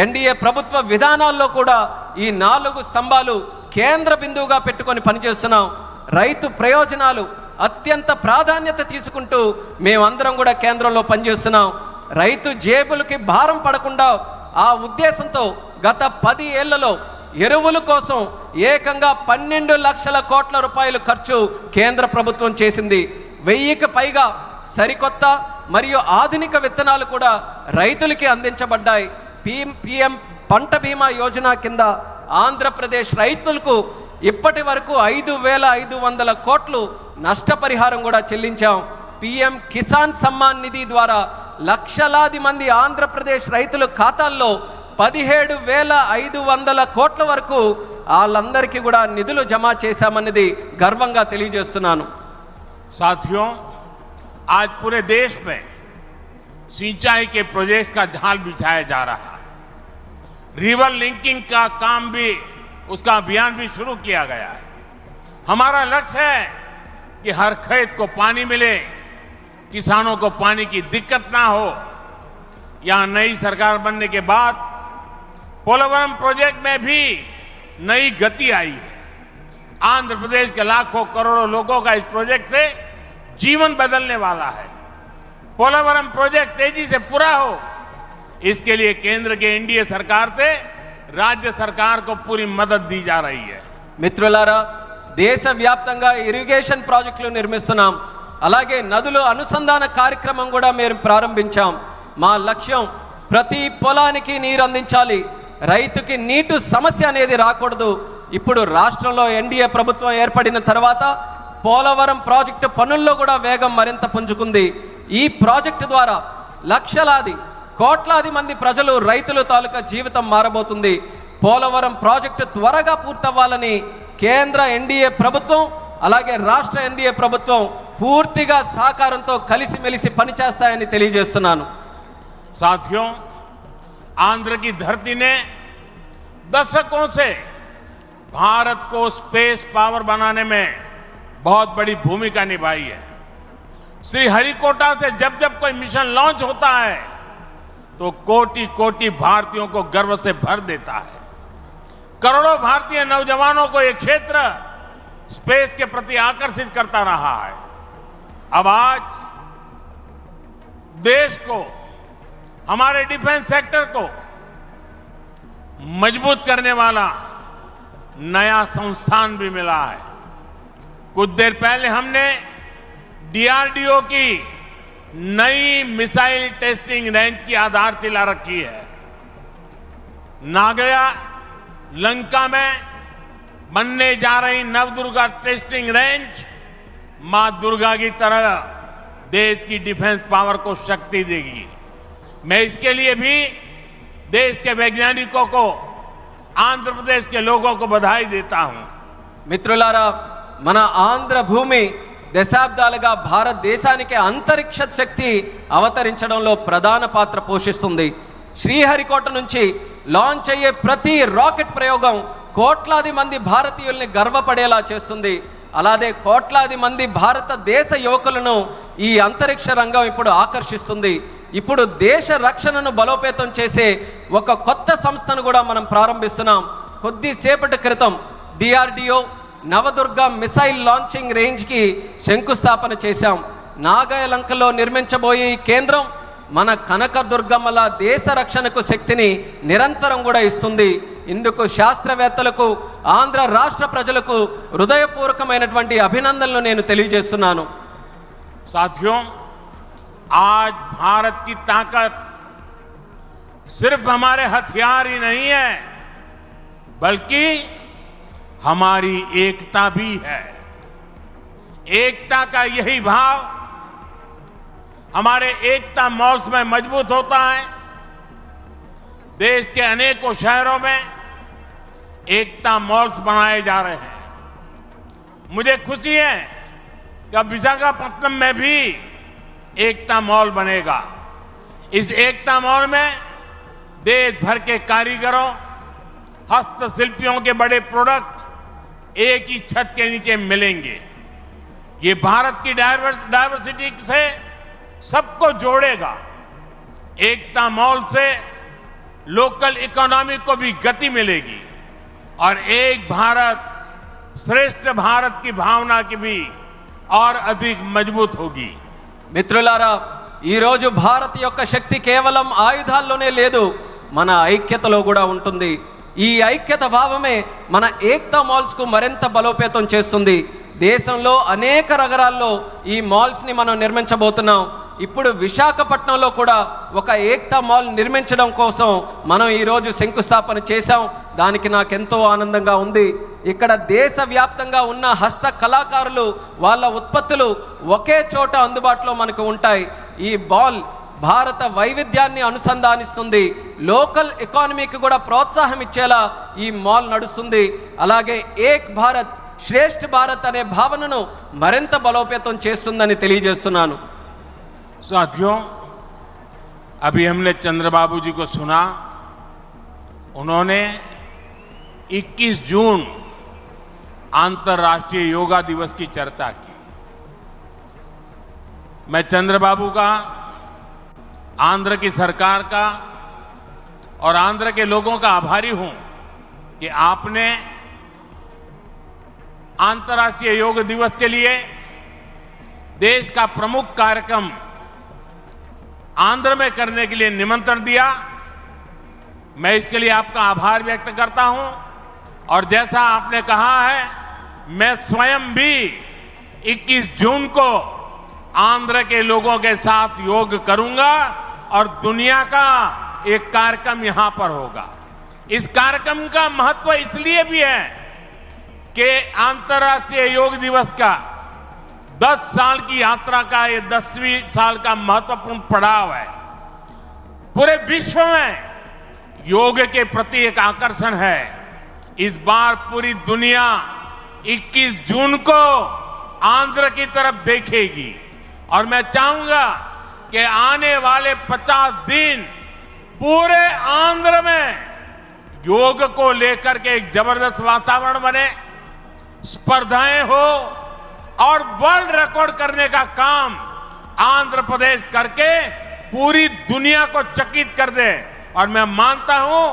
ఎన్డీఏ ప్రభుత్వ విధానాల్లో కూడా ఈ 4 స్తంభాలు కేంద్ర బిందువుగా పెట్టుకొని పనిచేస్తున్నాం. రైతు ప్రయోజనాలు అత్యంత ప్రాధాన్యత తీసుకుంటూ మేమందరం కూడా కేంద్రంలో పనిచేస్తున్నాం. రైతు జేబులకి భారం పడకుండా ఆ ఉద్దేశంతో గత 10 ఏళ్లలో ఎరువుల కోసం ఏకంగా 12 లక్షల కోట్ల రూపాయలు ఖర్చు కేంద్ర ప్రభుత్వం చేసింది. 1000కి పైగా సరికొత్త మరియు ఆధునిక విత్తనాలు కూడా రైతులకి అందించబడ్డాయి. పీఎం పంట బీమా యోజన కింద ఆంధ్రప్రదేశ్ రైతులకు ఇప్పటి వరకు 5,500 కోట్లు నష్టపరిహారం కూడా చెల్లించాం. పీఎం కిసాన్ సమ్మాన్ నిధి ద్వారా లక్షలాది మంది ఆంధ్రప్రదేశ్ రైతుల ఖాతాల్లో 17,500 కోట్ల వరకు వాళ్ళందరికీ కూడా నిధులు జమ చేశామన్నది గర్వంగా తెలియజేస్తున్నాను. साथियों, आज पूरे देश में सिंचाई के प्रोजेक्ट्स का जाल बिछाया जा रहा है। रिवर लिंकिंग का काम भी, उसका अभियान भी शुरू किया गया है। हमारा लक्ष्य है कि हर खेत को पानी मिले, किसानों को पानी की दिक्कत ना हो। यहां नई सरकार बनने के बाद पोलवरम प्रोजेक्ट में भी नई गति आई है। आंध्र प्रदेश के लाखों करोड़ों लोगों का इस प्रोजेक्ट से जीवन बदलने वाला है। पोलवरम प्रोजेक्ट तेजी से पूरा हो, इसके लिए केंद्र के एनडीए सरकार से राज्य सरकार को पूरी मदद दी जा रही है. మిత్రులారా, దేశవ్యాప్తంగా ఇరిగేషన్ ప్రాజెక్టులు నిర్మిస్తున్నాం. అలాగే నదుల అనుసంధాన కార్యక్రమం కూడా మేము ప్రారంభించాం. మా లక్ష్యం ప్రతి పొలానికి నీరు అందించాలి, రైతుకి నీటి సమస్య అనేది రాకూడదు. ఇప్పుడు రాష్ట్రంలో ఎన్డీఏ ప్రభుత్వం ఏర్పడిన తర్వాత పోలవరం ప్రాజెక్టు పనుల్లో కూడా వేగం మరింత పుంజుకుంది. ఈ ప్రాజెక్టు ద్వారా లక్షలాది కోట్లాది మంది ప్రజలు, రైతుల తాలూకా జీవితం మారబోతుంది. పోలవరం ప్రాజెక్టు త్వరగా పూర్తవ్వాలని కేంద్ర ఎన్డీఏ ప్రభుత్వం అలాగే రాష్ట్ర ఎన్డీఏ ప్రభుత్వం పూర్తిగా సహకారంతో కలిసిమెలిసి పనిచేస్తాయని తెలియజేస్తున్నాను. साथियों, आंध्र की धरती ने दशकों से भारत को स्पेस पावर बनाने में बहुत बड़ी भूमिका निभाई है. श्रीहरिकोटा से जब जब कोई मिशन लॉन्च होता है तो तो कोटि कोटि भारतीयों को गर्व से भर देता है। करोड़ों भारतीय नौजवानों को ये क्षेत्र स्पेस के प्रति आकर्षित करता रहा है। अब आज देश को, हमारे डिफेंस सेक्टर को मजबूत करने वाला नया संस्थान भी मिला है। कुछ देर पहले हमने डीआरडीओ की नई मिसाइल टेस्टिंग रेंज की आधारशिला रखी है। नागया लंका में बनने जा रही नवदुर्गा टेस्टिंग रेंज मां दुर्गा की तरह देश की डिफेंस पावर को शक्ति देगी। मैं इसके लिए भी देश के वैज्ञानिकों को, आंध्र प्रदेश के लोगों को बधाई देता हूं। మిత్రులారా, మన ఆంధ్ర భూమి దశాబ్దాలుగా భారతదేశానికి అంతరిక్ష శక్తి అవతరించడంలో ప్రధాన పాత్ర పోషిస్తుంది. శ్రీహరికోట నుంచి లాంచ్ అయ్యే ప్రతి రాకెట్ ప్రయోగం కోట్లాది మంది భారతీయుల్ని గర్వపడేలా చేస్తుంది. అలాగే కోట్లాది మంది భారతదేశ యువకులను ఈ అంతరిక్ష రంగం ఇప్పుడు ఆకర్షిస్తుంది. ఇప్పుడు దేశ రక్షణను బలోపేతం చేసే ఒక కొత్త సంస్థను కూడా మనం ప్రారంభిస్తున్నాం. కొద్దిసేపటి క్రితం డిఆర్డిఓ నవదుర్గ మిసైల్ లాంచింగ్ రేంజ్కి శంకుస్థాపన చేశాం. నాగాయలంకలో నిర్మించబోయే ఈ కేంద్రం మన కనకదుర్గమ్మల దేశ రక్షణకు శక్తిని నిరంతరం కూడా ఇస్తుంది. ఇందుకు శాస్త్రవేత్తలకు, ఆంధ్ర రాష్ట్ర ప్రజలకు హృదయపూర్వకమైనటువంటి అభినందనలు నేను తెలియజేస్తున్నాను. साथियों, आज भारत की ताकत सिर्फ हमारे हथियार ही नहीं है, बल्कि हमारी एकता भी है। एकता का यही भाव हमारे एकता मॉल्स में मजबूत होता है। देश के अनेकों शहरों में एकता मॉल्स बनाए जा रहे हैं। मुझे खुशी है कि अब विशाखापट्टनम में भी एकता मॉल बनेगा। इस एकता मॉल में देश भर के कारीगरों, हस्तशिल्पियों के बड़े प्रोडक्ट एक ही छत के नीचे मिलेंगे। ये भारत की डायवर्सिटी से सबको जोड़ेगा। एकता मॉल से लोकल इकोनॉमी को भी गति मिलेगी और एक भारत श्रेष्ठ भारत की भावना की भी और अधिक मजबूत होगी। మిత్రులారా, ఈరోజు భారత్ యొక్క శక్తి కేవలం ఆయుధాల్లోనే లేదు, మన ఐక్యతలో కూడా ఉంటుంది. ఈ ఐక్యత భావమే మన ఏక్తా మాల్స్కు మరింత బలోపేతం చేస్తుంది. దేశంలో అనేక నగరాల్లో ఈ మాల్స్ని మనం నిర్మించబోతున్నాం. ఇప్పుడు విశాఖపట్నంలో కూడా ఒక ఏక్తా మాల్ నిర్మించడం కోసం మనం ఈరోజు శంకుస్థాపన చేశాం. దానికి నాకెంతో ఆనందంగా ఉంది. ఇక్కడ దేశవ్యాప్తంగా ఉన్న హస్త కళాకారులు వాళ్ళ ఉత్పత్తులు ఒకే చోట అందుబాటులో మనకు ఉంటాయి. ఈ మాల్ భారత వైవిధ్యాన్ని అనుసంధానిస్తుంది. లోకల్ ఎకానమీకి కూడా ప్రోత్సాహం ఇచ్చేలా ఈ మాల్ నడుస్తుంది. అలాగే ఏక్ భారత్ శ్రేష్ఠ భారత్ అనే భావనను మరింత బలోపేతం చేస్తుందని తెలియజేస్తున్నాను. साथियों, अभी हमने चंद्रबाबू जी को सुना। उन्होंने 21 जून अंतर्राष्ट्रीय योगा दिवस की चर्चा की। मैं चंद्रबाबू का, आंध्र की सरकार का और आंध्र के लोगों का आभारी हूं कि आपने अंतर्राष्ट्रीय योग दिवस के लिए देश का प्रमुख कार्यक्रम आंध्र में करने के लिए निमंत्रण दिया। मैं इसके लिए आपका आभार व्यक्त करता हूं और जैसा आपने कहा है, मैं स्वयं भी 21 जून को आंध्र के लोगों के साथ योग करूंगा और दुनिया का एक कार्यक्रम यहां पर होगा। इस कार्यक्रम का महत्व इसलिए भी है कि अंतर्राष्ट्रीय योग दिवस का 10 साल की यात्रा का ये 10वीं साल का महत्वपूर्ण पड़ाव है। पूरे विश्व में योग के प्रति एक आकर्षण है। इस बार पूरी दुनिया 21 जून को आंध्र की तरफ देखेगी और मैं चाहूंगा कि आने वाले 50 दिन पूरे आंध्र में योग को लेकर के एक जबरदस्त वातावरण बने, स्पर्धाएं हो और वर्ल्ड रिकॉर्ड करने का काम आंध्र प्रदेश करके पूरी दुनिया को चकित कर दे। और मैं मानता हूं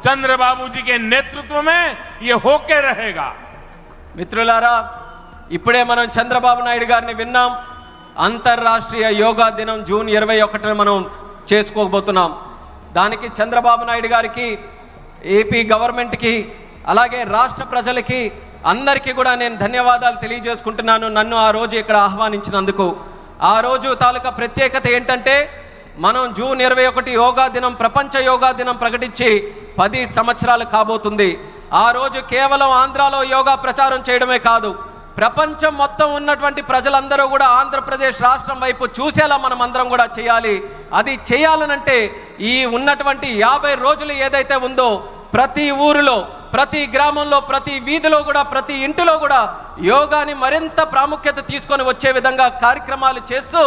चंद्रबाबू जी के नेतृत्व में ये होके रहेगा। మిత్రులారా, ఇప్పుడే మనం చంద్రబాబు నాయుడు గారిని విన్నాం. అంతర్రాష్ట్రీయ యోగా దినం జూన్ 21న మనం చేసుకోబోతున్నాం. దానికి చంద్రబాబు నాయుడు గారికి, ఏపీ గవర్నమెంట్కి, అలాగే రాష్ట్ర ప్రజలకి అందరికీ కూడా నేను ధన్యవాదాలు తెలియజేసుకుంటున్నాను, నన్ను ఆ రోజు ఇక్కడ ఆహ్వానించినందుకు. ఆ రోజు తాలూకా ప్రత్యేకత ఏంటంటే, మనం జూన్ 21 యోగా దినం, ప్రపంచ యోగా దినం ప్రకటించి 10 సంవత్సరాలు కాబోతుంది. ఆ రోజు కేవలం ఆంధ్రాలో యోగా ప్రచారం చేయడమే కాదు, ప్రపంచం మొత్తం ఉన్నటువంటి ప్రజలందరూ కూడా ఆంధ్రప్రదేశ్ రాష్ట్రం వైపు చూసేలా మనం అందరం కూడా చేయాలి. అది చేయాలనంటే ఈ ఉన్నటువంటి 50 రోజులు ఏదైతే ఉందో, ప్రతి ఊరిలో, ప్రతి గ్రామంలో, ప్రతి వీధిలో కూడా, ప్రతి ఇంటిలో కూడా యోగాని మరింత ప్రాముఖ్యత తీసుకొని వచ్చే విధంగా కార్యక్రమాలు చేస్తూ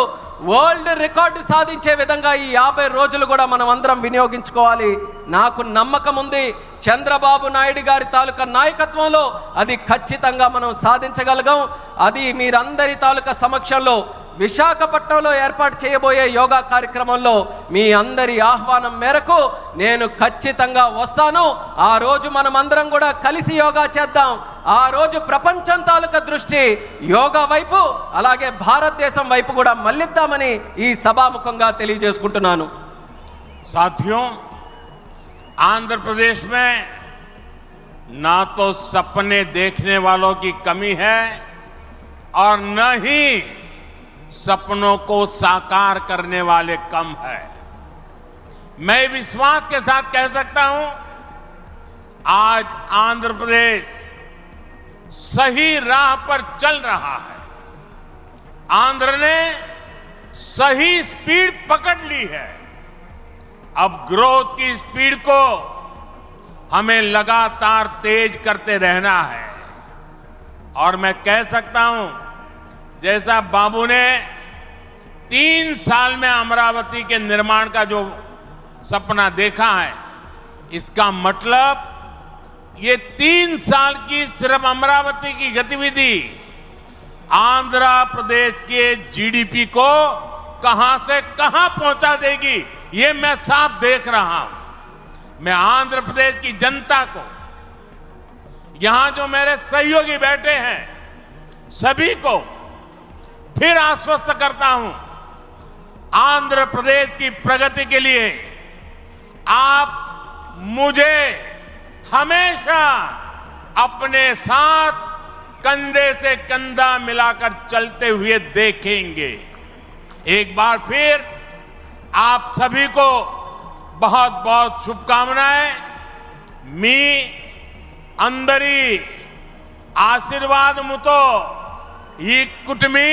వరల్డ్ రికార్డు సాధించే విధంగా ఈ 50 రోజులు కూడా మనం అందరం వినియోగించుకోవాలి. నాకు నమ్మకం ఉంది, చంద్రబాబు నాయుడు గారి తాలూకా నాయకత్వంలో అది ఖచ్చితంగా మనం సాధించగలగాం. అది మీరందరి తాలూకా సమక్షంలో విశాఖపట్నంలో ఏర్పాటు చేయబోయే యోగా కార్యక్రమంలో మీ అందరి ఆహ్వానం మేరకు నేను ఖచ్చితంగా వస్తాను. ఆ రోజు మనం అందరం కూడా కలిసి యోగా చేద్దాం. ఆ రోజు ప్రపంచం తాలూకా దృష్టి యోగా వైపు, అలాగే భారతదేశం వైపు కూడా మళ్ళిద్దామని ఈ సభాముఖంగా తెలియజేసుకుంటున్నాను. साथियों, आंध्र प्रदेश में ना तो सपने देखने वालों की कमी है और न ही सपनों को साकार करने वाले कम है। मैं विश्वास के साथ कह सकता हूं, आज आंध्र प्रदेश सही राह पर चल रहा है। आंध्र ने सही स्पीड पकड़ ली है। अब ग्रोथ की स्पीड को हमें लगातार तेज करते रहना है। और मैं कह सकता हूं, जैसा बाबू ने 3 साल में अमरावती के निर्माण का जो सपना देखा है, इसका मतलब ये 3 साल की सिर्फ अमरावती की गतिविधि आंध्र प्रदेश के जीडीपी को कहां से कहां पहुंचा देगी, ये मैं साफ देख रहा हूं। मैं आंध्र प्रदेश की जनता को, यहां जो मेरे सहयोगी बैठे हैं, सभी को फिर आश्वस्त करता हूं, आंध्र प्रदेश की प्रगति के लिए आप मुझे हमेशा अपने साथ कंधे से कंधा मिलाकर चलते हुए देखेंगे। एक बार फिर आप सभी को बहुत बहुत शुभकामनाएं। मी अंदरी आशीर्वाद मुतो ఈ కుటుంబీ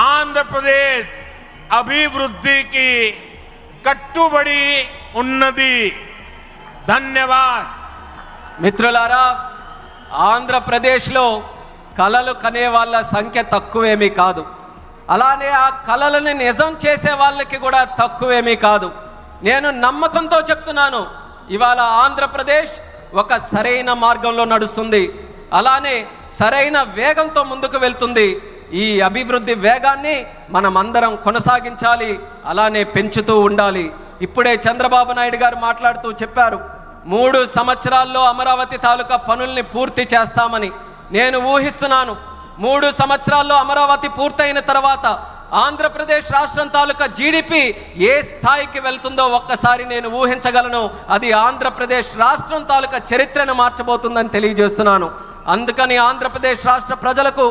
ఆంధ్రప్రదేశ్ అభివృద్ధికి కట్టుబడి ఉన్నది. ధన్యవాద్. మిత్రులారా, ఆంధ్రప్రదేశ్లో కలలు కనే వాళ్ళ సంఖ్య తక్కువేమీ కాదు, అలానే ఆ కలలను నిజం చేసే వాళ్ళకి కూడా తక్కువేమీ కాదు. నేను నమ్మకంతో చెప్తున్నాను, ఇవాళ ఆంధ్రప్రదేశ్ ఒక సరైన మార్గంలో నడుస్తుంది, అలానే సరైన వేగంతో ముందుకు వెళ్తుంది. ఈ అభివృద్ధి వేగాన్ని మనం అందరం కొనసాగించాలి, అలానే పెంచుతూ ఉండాలి. ఇప్పుడే చంద్రబాబు నాయుడు గారు మాట్లాడుతూ చెప్పారు, 3 సంవత్సరాల్లో అమరావతి తాలూకా పనుల్ని పూర్తి చేస్తామని. నేను ఊహిస్తున్నాను, 3 సంవత్సరాల్లో అమరావతి పూర్తయిన తర్వాత ఆంధ్రప్రదేశ్ రాష్ట్రం తాలూకా జీడిపి ఏ స్థాయికి వెళ్తుందో ఒక్కసారి నేను ఊహించగలను. అది ఆంధ్రప్రదేశ్ రాష్ట్రం తాలూకా చరిత్రను మార్చబోతుందని తెలియజేస్తున్నాను. అందుకని ఆంధ్రప్రదేశ్ రాష్ట్ర ప్రజలకు,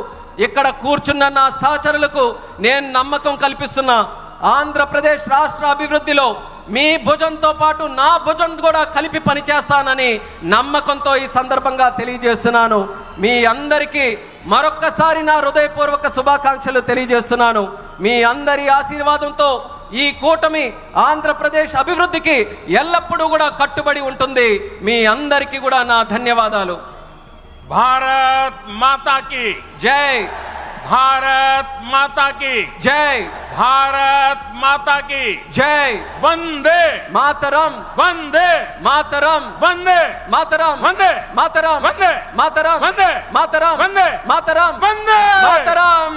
ఇక్కడ కూర్చున్న నా సహచరులకు నేను నమ్మకం కల్పిస్తున్నా, ఆంధ్రప్రదేశ్ రాష్ట్ర అభివృద్ధిలో మీ భుజంతో పాటు నా భుజం కూడా కలిపి పనిచేస్తానని నమ్మకంతో ఈ సందర్భంగా తెలియజేస్తున్నాను. మీ అందరికీ మరొక్కసారి నా హృదయపూర్వక శుభాకాంక్షలు తెలియజేస్తున్నాను. మీ అందరి ఆశీర్వాదంతో ఈ కూటమి ఆంధ్రప్రదేశ్ అభివృద్ధికి ఎల్లప్పుడూ కూడా కట్టుబడి ఉంటుంది. మీ అందరికీ కూడా నా ధన్యవాదాలు. भारत माता की जय, भारत माता की जय, भारत माता की जय, वंदे मातरम, वंदे मातरम, वंदे मातरम, वंदे मातरम, वंदे मातरम, वंदे मातरम, वंदे मातरम, वंदे मातरम.